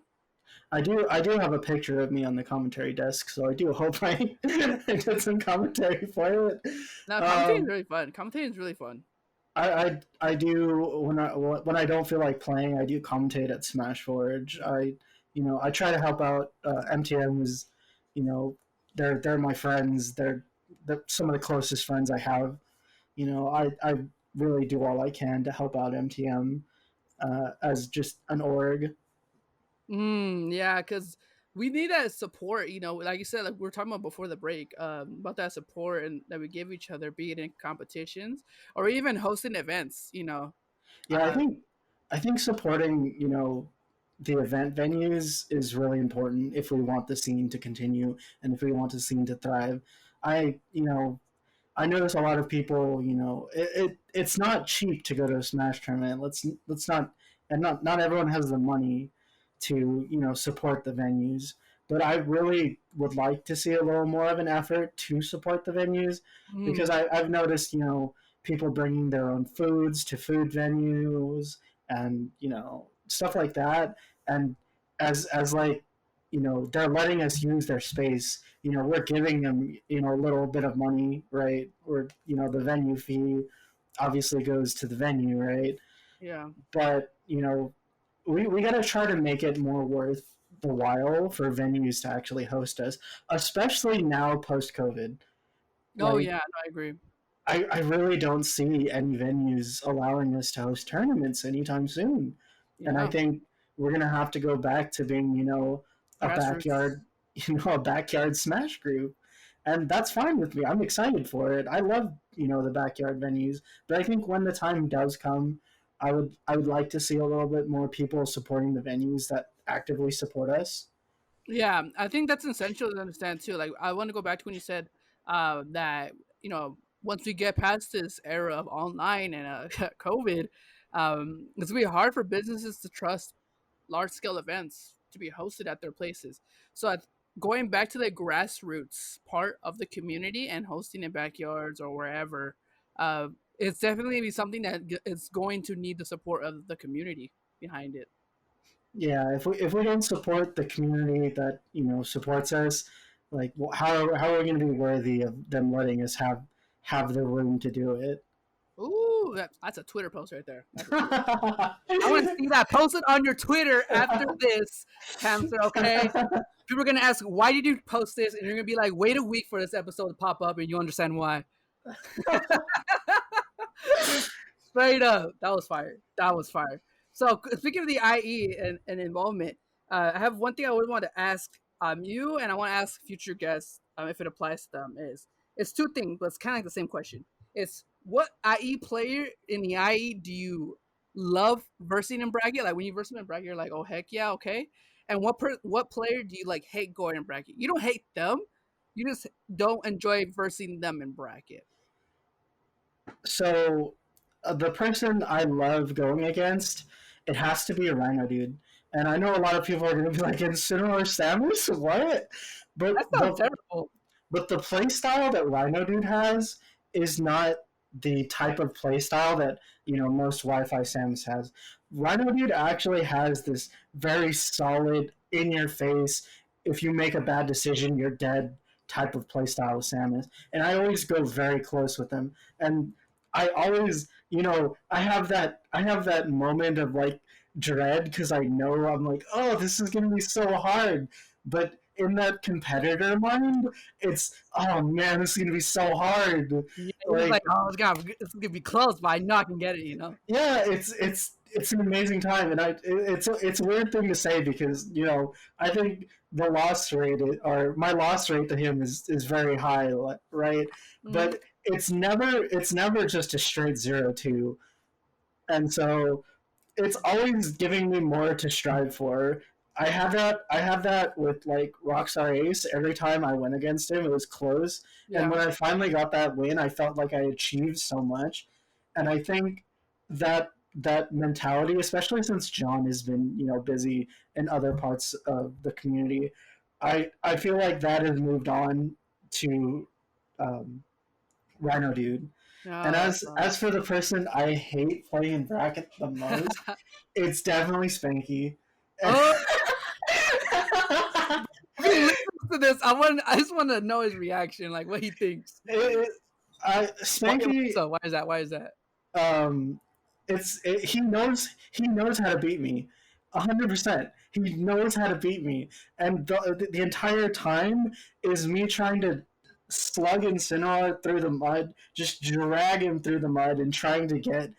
I do have a picture of me on the commentary desk, so I do hope I did some commentary for it. No, commentating is really fun. Commentating is really fun. I do when I don't feel like playing, I do commentate at Smash Forge. I try to help out MTM is, they're my friends. They're some of the closest friends I have. I really do all I can to help out MTM as just an org. Yeah, because we need that support. Like you said, like we were talking about before the break, about that support and that we give each other, be it in competitions or even hosting events. Yeah, I think supporting the event venues is really important if we want the scene to continue and if we want the scene to thrive. I you know I notice a lot of people, it's not cheap to go to a Smash tournament. Let's not, and not everyone has the money to, support the venues. But I really would like to see a little more of an effort to support the venues because I've noticed, people bringing their own foods to food venues and, stuff like that. And as like, they're letting us use their space. We're giving them, a little bit of money, right? Or, the venue fee obviously goes to the venue, right? Yeah. But, we got to try to make it more worth the while for venues to actually host us, especially now post-COVID. Oh, Like, yeah, no, I agree. I really don't see any venues allowing us to host tournaments anytime soon. Yeah. And I think we're gonna have to go back to being, a backyard, a backyard Smash group, and that's fine with me. I'm excited for it. I love, the backyard venues, but I think when the time does come, I would like to see a little bit more people supporting the venues that actively support us. Yeah, I think that's essential to understand too. Like, I want to go back to when you said that once we get past this era of online and COVID, it's gonna be hard for businesses to trust large scale events to be hosted at their places. So going back to the grassroots part of the community and hosting in backyards or wherever, it's definitely be something that is going to need the support of the community behind it. Yeah, if we don't support the community that supports us, like how are we going to be worthy of them letting us have the room to do it? Ooh, that's a Twitter post right there. That's a Twitter. I want to see that posted on your Twitter after this, Hamster. Okay, people are gonna ask, why did you post this, and you're gonna be like, wait a week for this episode to pop up, and you understand why. Straight up, that was fire. That was fire. So speaking of the IE and involvement, I have one thing I would want to ask you, and I want to ask future guests if it applies to them. It's two things, but it's kind of like the same question. It's what IE player in the IE do you love versing in bracket? Like when you verse them in bracket, you're like, oh heck yeah, okay. And what player do you like hate going in bracket? You don't hate them, you just don't enjoy versing them in bracket. So the person I love going against, it has to be a Rhino dude. And I know a lot of people are going to be like, Incineroar Samus? What? But That sounds terrible. But the playstyle that Rhino Dude has is not the type of playstyle that most Wi-Fi Samus has. Rhino Dude actually has this very solid, in your face, if you make a bad decision, you're dead type of playstyle with Samus. And I always go very close with him. And I always, I have that moment of like dread because I know I'm like, oh, this is gonna be so hard. But in that competitor mind, it's, oh man, this is gonna be so hard. Yeah, like, oh, it's gonna be close, but I know I can get it. Yeah, it's an amazing time, and it's a weird thing to say because I think the loss rate or my loss rate to him is very high, right? Mm-hmm. But it's never just a straight 0-2, and so it's always giving me more to strive for. I have that with like Rockstar Ace. Every time I went against him, it was close. Yeah. And when I finally got that win, I felt like I achieved so much. And I think that mentality, especially since John has been busy in other parts of the community, I feel like that has moved on to Rhino Dude. Oh, and as for the person I hate playing in bracket the most, it's definitely Spanky. Oh. If he listens to this, I just want to know his reaction, like what he thinks. Spanky. So why is that? He knows how to beat me, 100%. He knows how to beat me, and the entire time is me trying to slug Incineroar through the mud, just drag him through the mud, and trying to get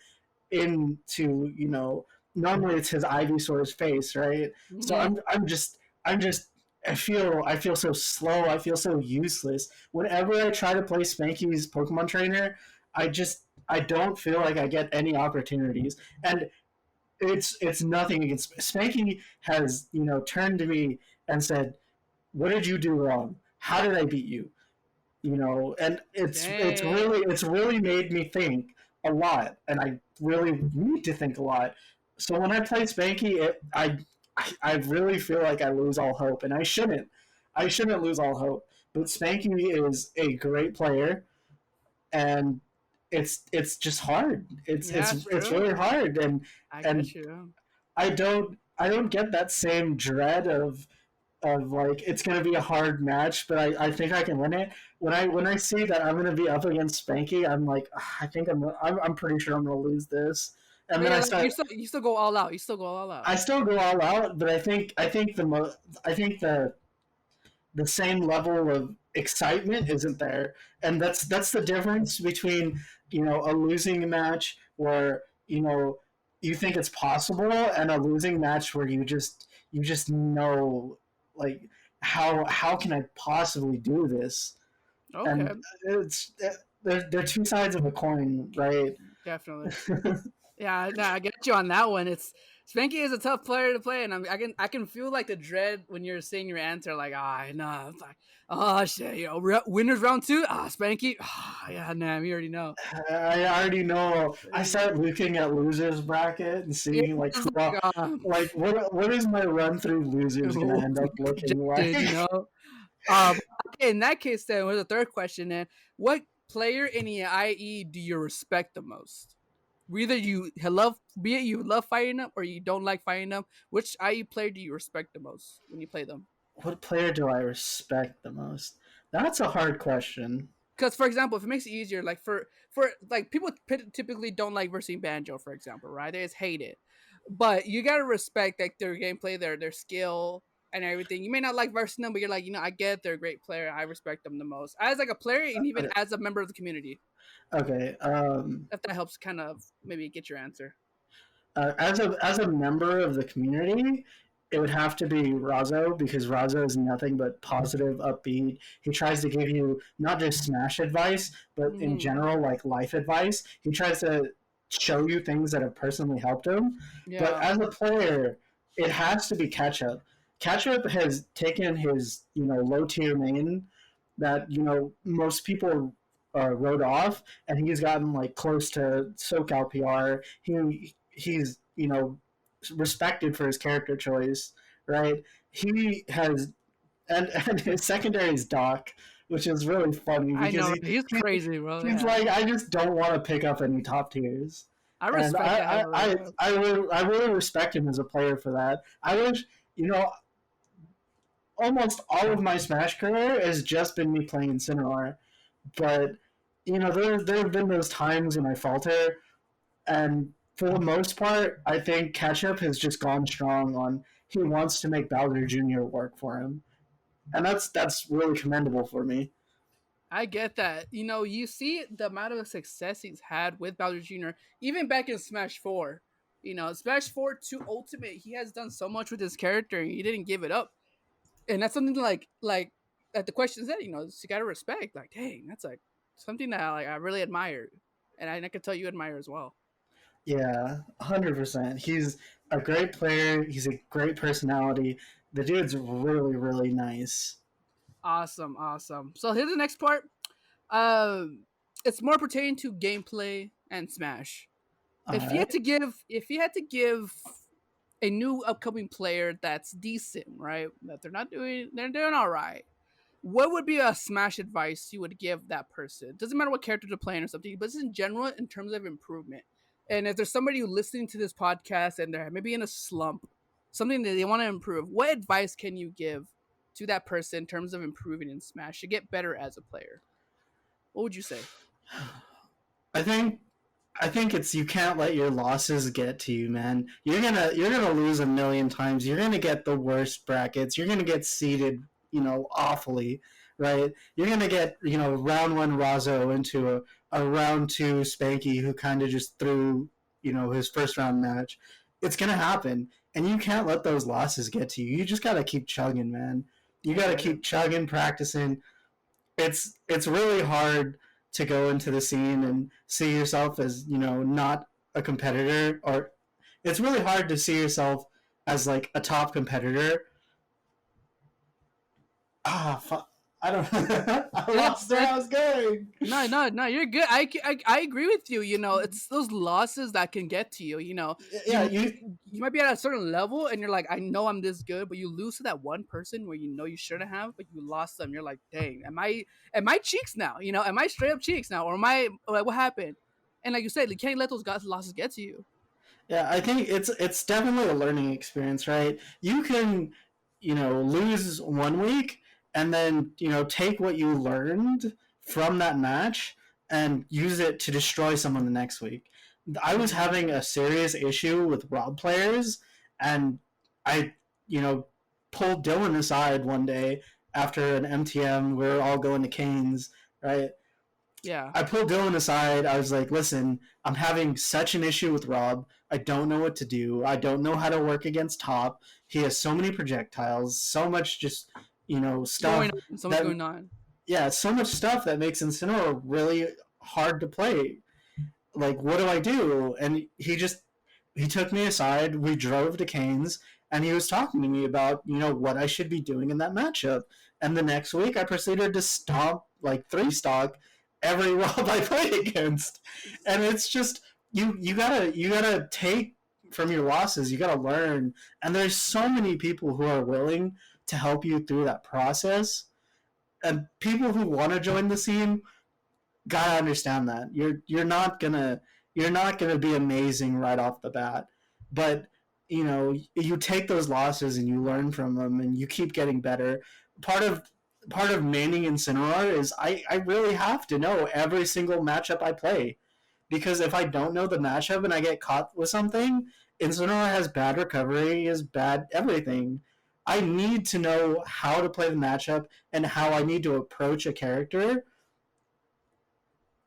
into normally it's his Ivysaur's face, right? Mm-hmm. So I feel so slow. I feel so useless. Whenever I try to play Spanky's Pokemon trainer, I don't feel like I get any opportunities. And it's nothing against Spanky has, turned to me and said, "What did you do wrong? How did I beat you?" And it's really made me think a lot, and I really need to think a lot. So when I play Spanky, I really feel like I lose all hope, and I shouldn't. I shouldn't lose all hope. But Spanky is a great player, and it's just hard. It's really hard, and I don't get that same dread of like it's gonna be a hard match, but I think I can win it. When I see that I'm gonna be up against Spanky, I'm like, I think I'm pretty sure I'm gonna lose this. And then you still go all out. You still go all out. I still go all out, but I think the same level of excitement isn't there, and that's the difference between a losing match where you think it's possible and a losing match where you just know like how can I possibly do this? Okay. And they're two sides of a coin, right? Definitely. Yeah, no, I get you on that one. Spanky is a tough player to play, and I can feel like the dread when you're saying your answer, like no, it's like shit, winners round 2, Spanky, yeah, nah, we already know. I already know. I start looking at losers bracket and seeing like what is my run through losers gonna end up looking like? Okay, in that case, then, with the third question, then, what player in the IE do you respect the most? Either you love, be it you love fighting them or you don't like fighting them. Which IE player do you respect the most when you play them? What player do I respect the most? That's a hard question. Because, for example, if it makes it easier, like for like people typically don't like versing Banjo, for example, right? They just hate it, but you gotta respect like their gameplay, their skill, and everything. You may not like versing them, but you're like, I get they're a great player. I respect them the most as like a player and even Okay. as a member of the community. Okay. If that helps, kind of maybe get your answer. As a member of the community, it would have to be Razo because Razo is nothing but positive, upbeat. He tries to give you not just Smash advice, but in Mm-hmm. general, like life advice. He tries to show you things that have personally helped him. But Yeah, as a player, it has to be Ketchup. Ketchup has taken his low tier main that most people wrote off, and he's gotten like close to SoCal PR. He's respected for his character choice, right? He has and his secondary is Doc, which is really funny I because know, right? He's he crazy, bro. he's Yeah, like, I just don't want to pick up any top tiers. I And respect that heavily. Yeah. I really respect him as a player for that. I wish almost all of my Smash career has just been me playing Incineroar, but there have been those times when I falter, and for the most part, I think Ketchup has just gone strong on he wants to make Bowser Jr. work for him, and that's really commendable for me. I get that. You see the amount of success he's had with Bowser Jr. Even back in Smash 4. Smash 4 to Ultimate, he has done so much with his character and he didn't give it up. And that's something like that the question said, you gotta respect. Like, dang, that's like something that I really admire. And I could tell you admire as well. Yeah, 100%. He's a great player. He's a great personality. The dude's really really nice. Awesome, awesome. So here's the next part. Um it's more pertaining to gameplay and Smash. All If right. you had to give a new upcoming player that's decent, right? That they're doing all right. What would be a Smash advice you would give that person? Doesn't matter what character they're playing or something, but just in general in terms of improvement. And if there's somebody listening to this podcast and they're maybe in a slump, something that they want to improve, what advice can you give to that person in terms of improving in Smash to get better as a player? What would you say? I think I think it's you can't let your losses get to you, man. You're gonna lose a million times. You're gonna get the worst brackets. You're gonna get seeded, awfully, right? You're gonna get round one Razo into a round two Spanky who kind of just threw his first round match. It's gonna happen, and you can't let those losses get to you. You just gotta keep chugging, man. You I gotta get it. keep chugging, practicing. It's really hard to go into the scene and see yourself as not a competitor, or it's really hard to see yourself as like a top competitor. I don't I lost where It, I was going. No, no, no. You're good. I agree with you. It's those losses that can get to you. Yeah, You you might be at a certain level, and you're like, I know I'm this good, but you lose to that one person where you shouldn't have, but you lost them. You're like, dang, am I cheeks now? Am I straight up cheeks now, or am I like what happened? And like you said, you can't let those losses get to you. yeah, I think it's definitely a learning experience, right? You can, lose one week and then, take what you learned from that match and use it to destroy someone the next week. I was Mm-hmm. having a serious issue with Rob players, and I, you know, pulled Dylan aside one day after an MTM. We were all going to Canes, right? Yeah, I pulled Dylan aside. I was like, listen, I'm having such an issue with Rob. I don't know what to do. I don't know how to work against top. He has so many projectiles, so much just, going stuff on. So much that, going on. yeah, so much stuff that makes Incineroar really hard to play. Like, what do I do? And he took me aside. We drove to Canes, and he was talking to me about, what I should be doing in that matchup. And the next week, I proceeded to stomp, like, three stock every Rob I played against. And it's just, you gotta take from your losses. You gotta learn. And there's so many people who are willing to help you through that process. and people who want to join the scene gotta understand that you're not gonna be amazing right off the bat, but you take those losses and you learn from them and you keep getting better. Part of part of maining Incineroar is I really have to know every single matchup I play, because if I don't know the matchup and I get caught with something, Incineroar has bad recovery, is bad everything. I need to know how to play the matchup and how I need to approach a character,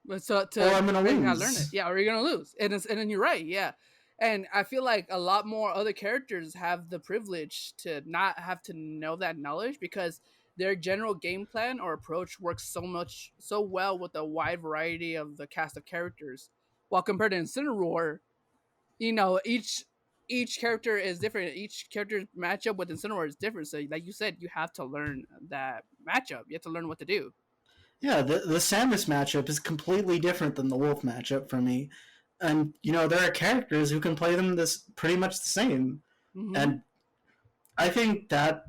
But so or to I'm gonna you gotta learn it, lose. yeah, or you're gonna lose. And then you're right, yeah. And I feel like a lot more other characters have the privilege to not have to know that knowledge because their general game plan or approach works so well with a wide variety of the cast of characters. While compared to Incineroar, each character is different. Each character's matchup with Incineroar is different. So, like you said, you have to learn that matchup. You have to learn what to do. Yeah, the Samus matchup is completely different than the Wolf matchup for me. And there are characters who can play them this pretty much the same. Hmm. And I think that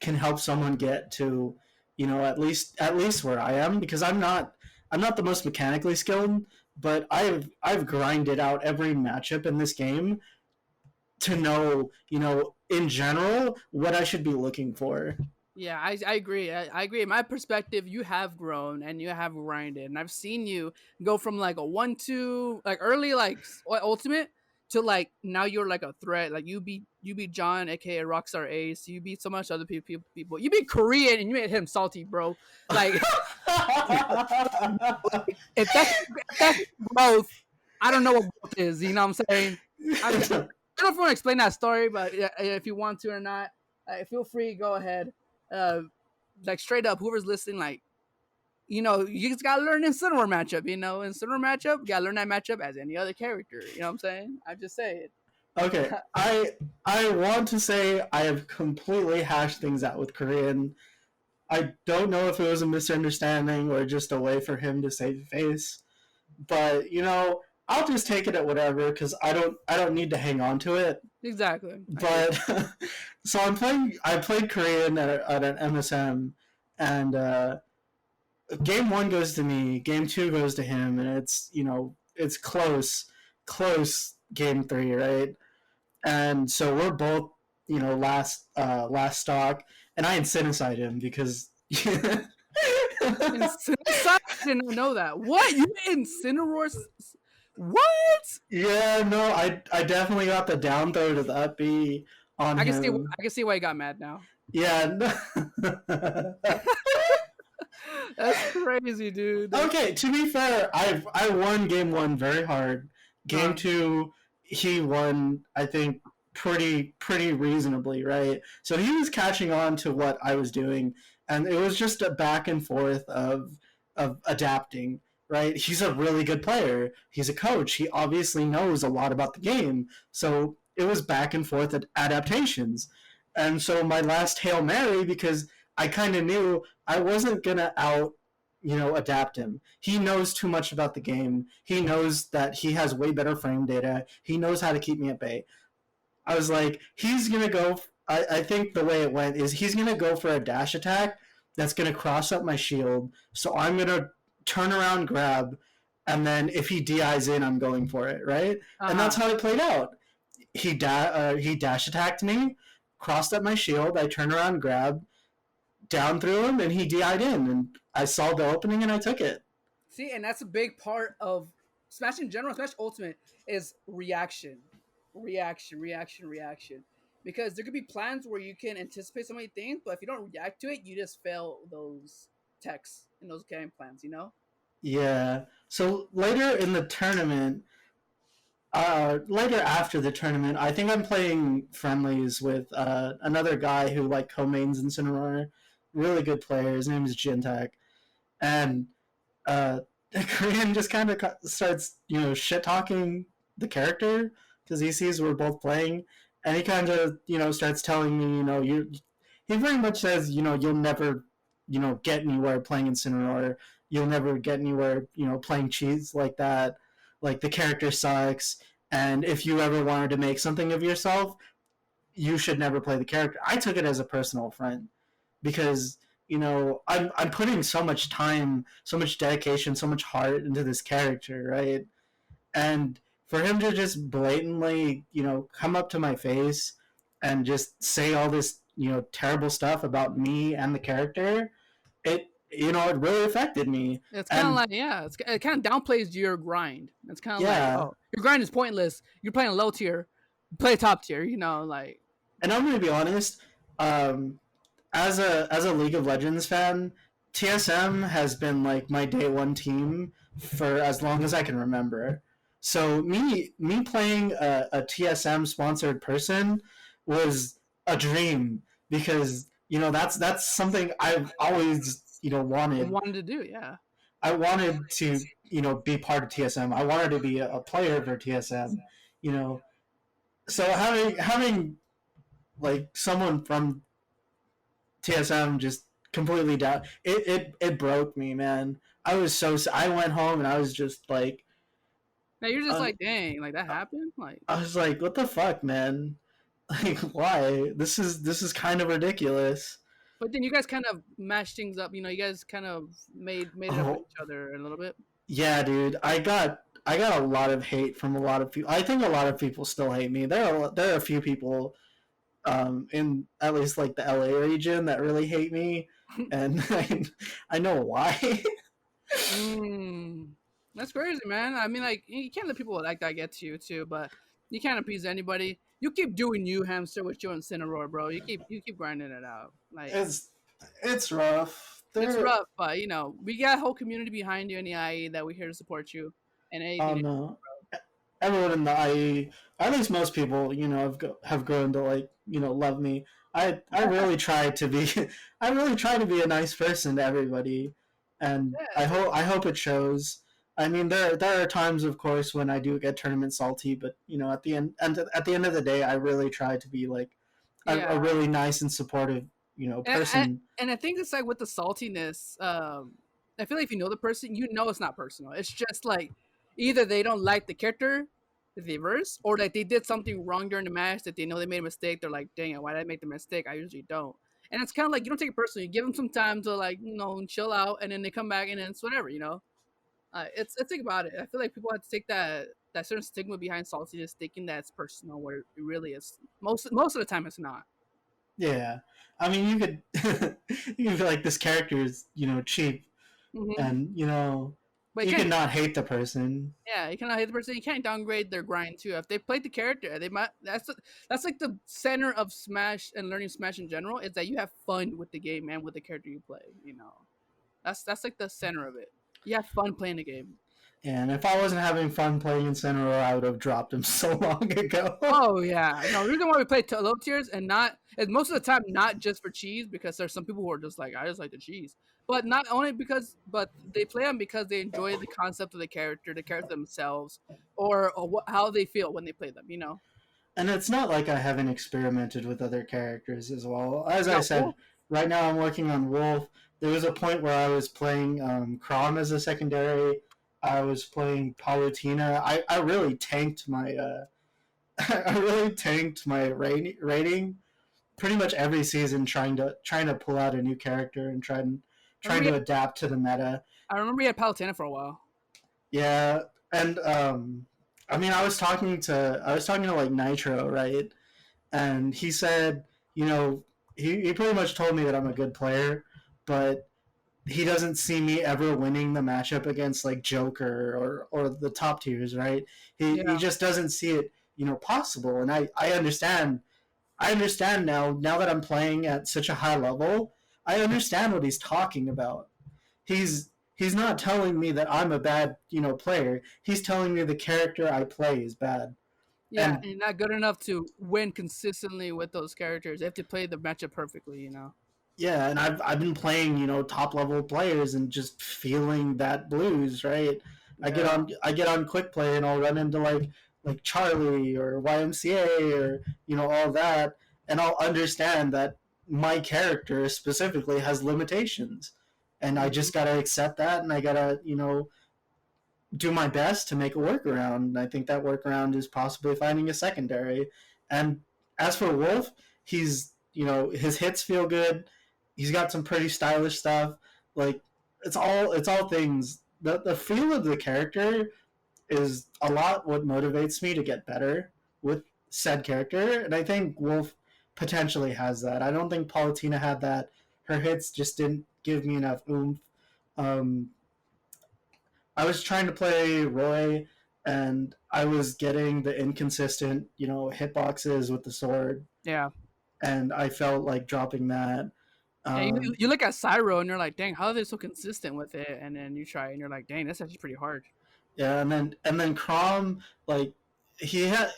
can help someone get to, at least where I am, because I'm not the most mechanically skilled, but I've grinded out every matchup in this game to know, in general what I should be looking for. Yeah, I agree. I agree. In my perspective, you have grown and you have grinded, and I've seen you go from like a 1-2, like early ultimate, to like now you're like a threat. Like you beat John, aka Rockstar Ace. You beat so much other people. You beat Korean and you made him salty, bro. Like if that's growth, I don't know what growth is. You know what I'm saying? I don't know if you want to explain that story, but if you want to or not, feel free. Go ahead. Uh, like straight up, whoever's listening, like you just gotta learn Incineroar matchup. Incineroar matchup, you gotta learn that matchup as any other character. You know what I'm saying? I'm just saying. Okay, I want to say I have completely hashed things out with Korean. I don't know if it was a misunderstanding or just a way for him to save face, but I'll just take it at whatever, because I don't need to hang on to it. Exactly. I agree. But so I played Korean at an MSM, and game one goes to me, game two goes to him, and it's close game three, right? And so we're both last stock, and I incenticide him because Incineroar? I didn't know that. What? You Incineroar? What? yeah, no, I definitely got the down throw to the up B on I can see. him. I can see why you got mad now. Yeah. That's crazy, dude. Okay, to be fair, I won game one very hard. Game two, he won, I think, pretty reasonably, right? So he was catching on to what I was doing, and it was just a back and forth of adapting. Right? He's a really good player. He's a coach. He obviously knows a lot about the game. So it was back and forth adaptations. And so my last Hail Mary, because I kind of knew I wasn't gonna adapt him. He knows too much about the game. He knows that he has way better frame data. He knows how to keep me at bay. I was like, he's gonna go. I think the way it went is he's gonna go for a dash attack that's gonna cross up my shield. So I'm gonna turn around, grab, and then if he DIs in, I'm going for it, right? And that's how it played out. He dash attacked me, crossed up my shield. I turned around, grabbed, down through him, and he DI'd in, and I saw the opening and I took it. See, and that's a big part of Smash in general. Smash Ultimate is reaction, reaction. Because there could be plans where you can anticipate so many things, but if you don't react to it, you just fail those techs and those game plans. Yeah. So later in the tournament, later after the tournament, I think I'm playing friendlies with another guy who co-mains Incineroar. Really good player. His name is Jintek. And the Korean just kind of starts, shit talking the character because he sees we're both playing, and he kind of, starts telling me, he very much says, you'll never, get anywhere playing Incineroar. You'll never get anywhere, playing cheats like that. Like the character sucks, and if you ever wanted to make something of yourself, you should never play the character. I took it as a personal affront because I'm putting so much time, so much dedication, so much heart into this character, right? And for him to just blatantly, come up to my face and just say all this, terrible stuff about me and the character, it really affected me. It's kind of And like, yeah, it kind of downplays your grind. It's kind of like, yeah, oh, your grind is pointless. You're playing a low tier, play top tier. Like and I'm gonna be honest, um, as a League of Legends fan, TSM has been like my day one team for as long as I can remember. So me playing a TSM sponsored person was a dream because that's something I've always wanted. wanted to do, yeah. I wanted to be part of TSM. I wanted to be a player for TSM. You know, so having like someone from TSM just completely down. It broke me, man. I went home and I was just like, Now you're just uh, like, dang, like that happened, like. I was like, what the fuck, man? Like, why? This is kind of ridiculous. But then you guys kind of mashed things up. You guys kind of made it up with Oh each other a little bit. yeah, dude. I got a lot of hate from a lot of people. I think a lot of people still hate me. There are a few people in at least like the LA region that really hate me, and I know why. Mm, that's crazy, man. I mean, like you can't let people like that get to you too, but you can't appease anybody. You keep doing you, Hamster, with you and Cineroar, bro. You keep grinding it out. Like it's it's rough. it's There. rough, but we got a whole community behind you in the IE that we're here to support you and anything. No, everyone in the IE, or at least most people, have grown to like, love me. I really try to be, I really try to be a nice person to everybody, and Yeah, I hope it shows. I mean, there are times, of course, when I do get tournament salty, but at the end of the day, I really try to be like a yeah. really nice and supportive, And, and person. and I think it's like with the saltiness. I feel like if you know the person, it's not personal. It's just like either they don't like the character, the verse, or like they did something wrong during the match that they know they made a mistake. They're like, "Dang it, why did I make the mistake?" I usually don't. And it's kind of like you don't take it personally. You give them some time to like chill out, and then they come back and then it's whatever. It's think about it. I feel like people have to take that certain stigma behind saltiness, thinking that it's personal, where it really is. Most of the time, it's not. Yeah, I mean, you could you can feel like this character is cheap, Hmm. and But you can not hate the person. you cannot hate the person. You can't downgrade their grind too. If they played the character, they might. That's like the center of Smash and learning Smash in general is that you have fun with the game and with the character you play. That's like the center of it. You have fun playing the game. And if I wasn't having fun playing in Center, I would have dropped him so long ago. Oh yeah, no. The reason why we play low tiers and not is most of the time not just for cheese because there's some people who are just like I just like the cheese, but not only because but they play them because they enjoy the concept of the character themselves, or how they feel when they play them. And it's not like I haven't experimented with other characters as well. As I Yeah, said, well, right now I'm working on Wolf. There was a point where I was playing Crom as a secondary. I was playing Palutena. I really tanked my I really tanked my rating pretty much every season, trying to pull out a new character and I remember trying to adapt to the meta. I remember you had Palutena for a while. Yeah, and I mean, I was talking to like Nitro, right? And he said, he pretty much told me that I'm a good player, but he doesn't see me ever winning the matchup against like Joker or the top tiers, right? He Yeah, just doesn't see it, possible. And I understand. I understand now that I'm playing at such a high level. I understand what he's talking about. He's not telling me that I'm a bad, player. He's telling me the character I play is bad. yeah, And and not good enough to win consistently with those characters. They have to play the matchup perfectly. yeah, and I've been playing, top level players and just feeling that blues, right? Yeah. I get on quick play and I'll run into like Charlie or YMCA or all that, and I'll understand that my character specifically has limitations, and I Hmm. just gotta accept that, and I gotta do my best to make a workaround. And I think that workaround is possibly finding a secondary. And as for Wolf, he's his hits feel good. he's got some pretty stylish stuff. Like it's all things. The feel of the character is a lot what motivates me to get better with said character, and I think Wolf potentially has that. I don't think Palutena had that. Her hits just didn't give me enough oomph. Um, I was trying to play Roy, and I was getting the inconsistent, hitboxes with the sword, Yeah. and I felt like dropping that. Yeah, Um, you look at Cyro and you're like, dang, how are they so consistent with it? And then you try and you're like, dang, that's actually pretty hard. yeah, and then Crom, like he had.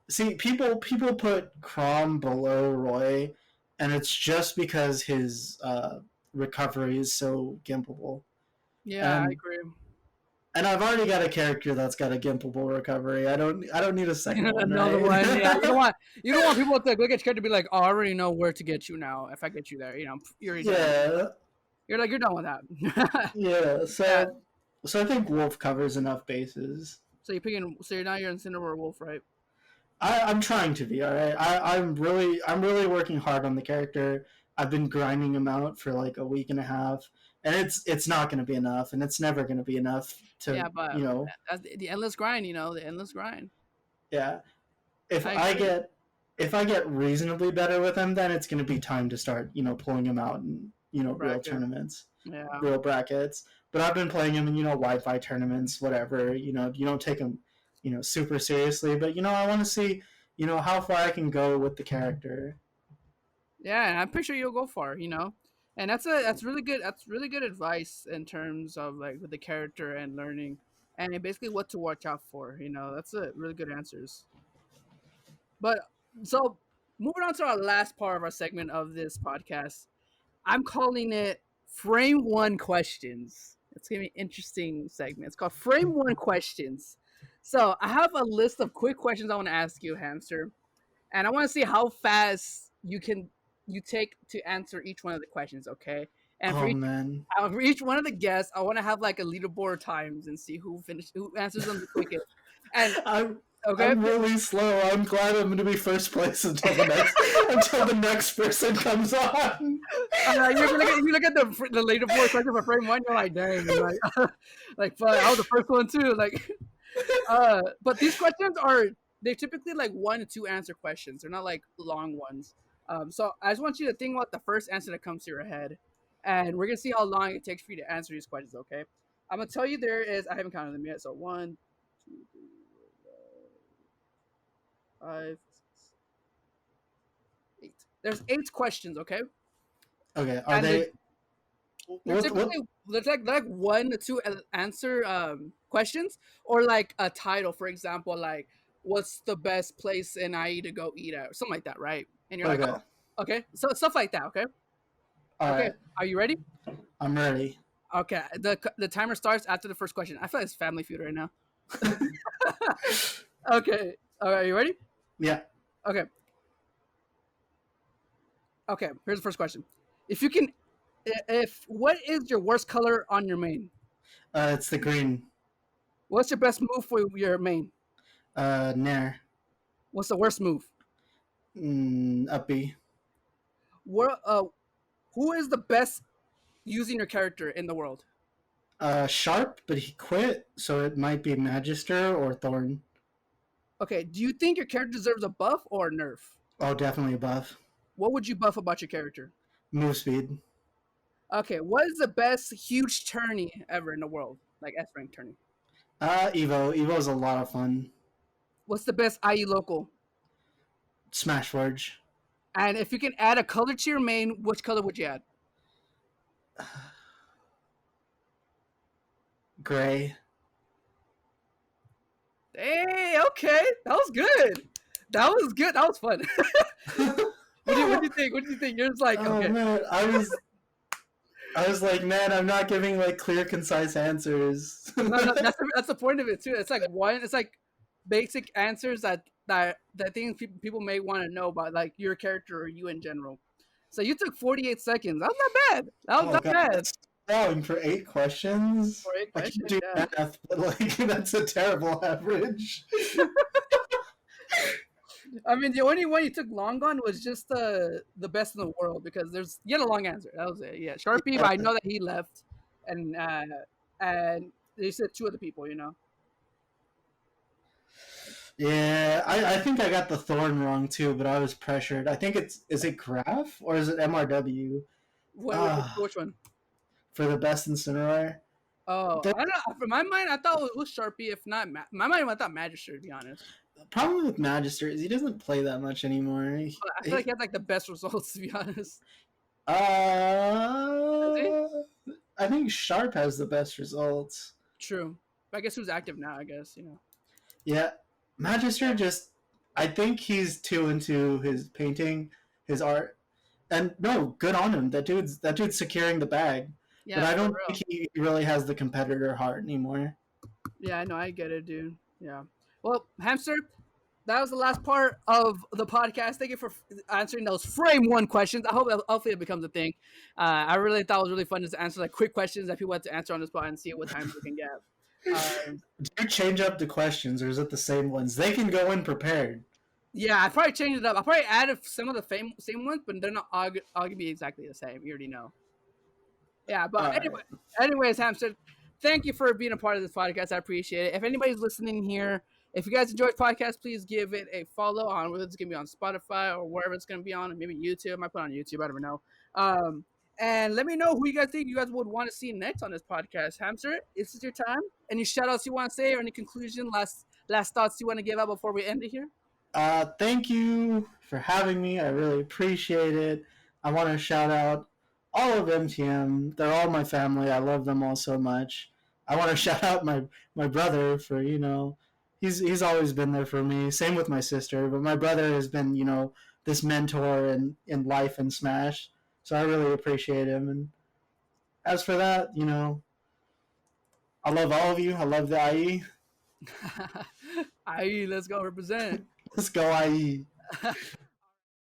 See, people put Crom below Roy, and it's just because his recovery is so gimpable. Yeah, I And agree. and I've already got a character that's got a gimpable recovery. I don't need a second one, Another one. Yeah, right? you don't want people to look at your character and be like, oh, I already know where to get you now. If I get you there, you're already done. Yeah, You're done with that. yeah. Yeah. So I think Wolf covers enough bases. So you're now you're in Cinder Wolf, right? I'm trying to be all right. I'm really working hard on the character. I've been grinding him out for like a week and a half, and it's not going to be enough, and it's never going to be enough to Yeah, but you know that's the endless grind. The endless grind. yeah. If I I agree. get if I get reasonably better with him, then it's going to be time to start pulling him out in real Bracket. tournaments, Yeah. real brackets. But I've been playing him in Wi-Fi tournaments, whatever. You don't take him super seriously, but I want to see how far I can go with the character. Yeah, and I'm pretty sure you'll go far. And that's really good. That's really good advice in terms of like with the character and learning, and basically what to watch out for. That's a really good answers. But so moving on to our last part of our segment of this podcast, I'm calling it Frame One Questions. It's gonna be an interesting segment. It's called Frame One Questions. So I have a list of quick questions I want to ask you, Hamster, and I want to see how fast you take to answer each one of the questions. Okay, and Oh man, for each one of the guests, I want to have like a leaderboard times and see who answers them the quickest. And I'm okay, I'm really slow. I'm glad I'm going to be first place until the next person comes on. you look at the leaderboard question for frame one. You're like, dang, like fuck, I was the first one too. Like, but these questions they're typically like 1 to 2 answer questions. They're not like long ones. So I just want you to think about the first answer that comes to your head, and we're gonna see how long it takes for you to answer these questions. Okay, I'm gonna tell you I haven't counted them yet. So 1, 2, 3, 4, 5, 6, 8. There's 8 questions. Okay, Okay, are and they? they're What? typically like 1 to 2 answer questions or like a title. For example, like what's the best place in IE to go eat at, or something like that, right? And you're like, Okay, oh, okay, so stuff like that. Okay, all okay, right. are you ready? I'm ready. Okay, the timer starts after the first question. I feel like it's Family Feud right now. Okay, all right, you ready? Yeah. Okay, okay. Here's the first question. If you can, if what is your worst color on your main? It's the green. What's your best move for your main? Nair. What's the worst move? Uppy. What who is the best using your character in the world? Sharp, but he quit, so it might be Magister or Thorn. Okay, do you think your character deserves a buff or a nerf? Oh, definitely above. What would you buff about your character? Move speed. Okay, what is the best huge tourney ever in the world? Like S rank tourney. Evo. Evo's a lot of fun. What's the best IE local? Smash Forge. And if you can add a color to your main, which color would you add? Gray. Hey, okay, that was good. That was good. That was fun. What do you think? What do you think? You're just like, Oh okay. man, I was like, man, I'm not giving like clear, concise answers. No, that's the point of it too. It's like it's like basic answers that things people may want to know about like your character or you in general. So you took 48 seconds. That was not bad. That was Oh not god, bad. that's spelling for 8 questions. For eight I can questions, do yeah. math, but like that's a terrible average. I mean, the only one you took long on was just the best in the world because you had a long answer. That was it. Yeah, Sharpie, Yeah, but I know that he left, and they said two other people. yeah. I think I got the Thorn wrong too, but I was pressured. I think is it Graph or is it MRW? Which one? For the best incineroar. Oh, The I don't know. For my mind, I thought it was Sharpie. If not, my mind, I thought Magister. To be honest, problem with Magister is he doesn't play that much anymore. but I feel like he had like the best results. To be honest, does he? Uh, I think Sharp has the best results. True. But I guess who's active now? I guess. Yeah, Magister just. I think he's too into his painting, his art, and no, good on him. That dude's securing the bag. But Yeah, I for don't real. think he really has the competitor heart anymore. Yeah, I know. I get it, dude. Yeah. Well, Hamster, that was the last part of the podcast. Thank you for answering those frame one questions. Hopefully it becomes a thing. I really thought it was really fun just to answer like quick questions that people had to answer on the spot and see what times we can get. Do you change up the questions, or is it the same ones? They can go in prepared. Yeah, I probably changed it up. I probably added some of the same ones, but they're not all gonna be exactly the same. You already know. Yeah, All but right. anyways, Hamster, thank you for being a part of this podcast. I appreciate it. If anybody's listening here, if you guys enjoyed the podcast, please give it a follow on whether it's gonna be on Spotify or wherever it's gonna be on, maybe YouTube. I might put it on YouTube. I don't know. Um, and let me know who you guys think you guys would want to see next on this podcast. Hamster, this is your time. Any shout outs you want to say or any conclusion, last thoughts you want to give out before we end it here? Thank you for having me. I really appreciate it. I want to shout out all of MTM. They're all my family. I love them all so much. I want to shout out my brother for he's always been there for me. Same with my sister, but my brother has been this mentor in life and Smash. So I really appreciate him. And as for that, I love all of you. I love the IE. Aye, let's go represent. Let's go IE.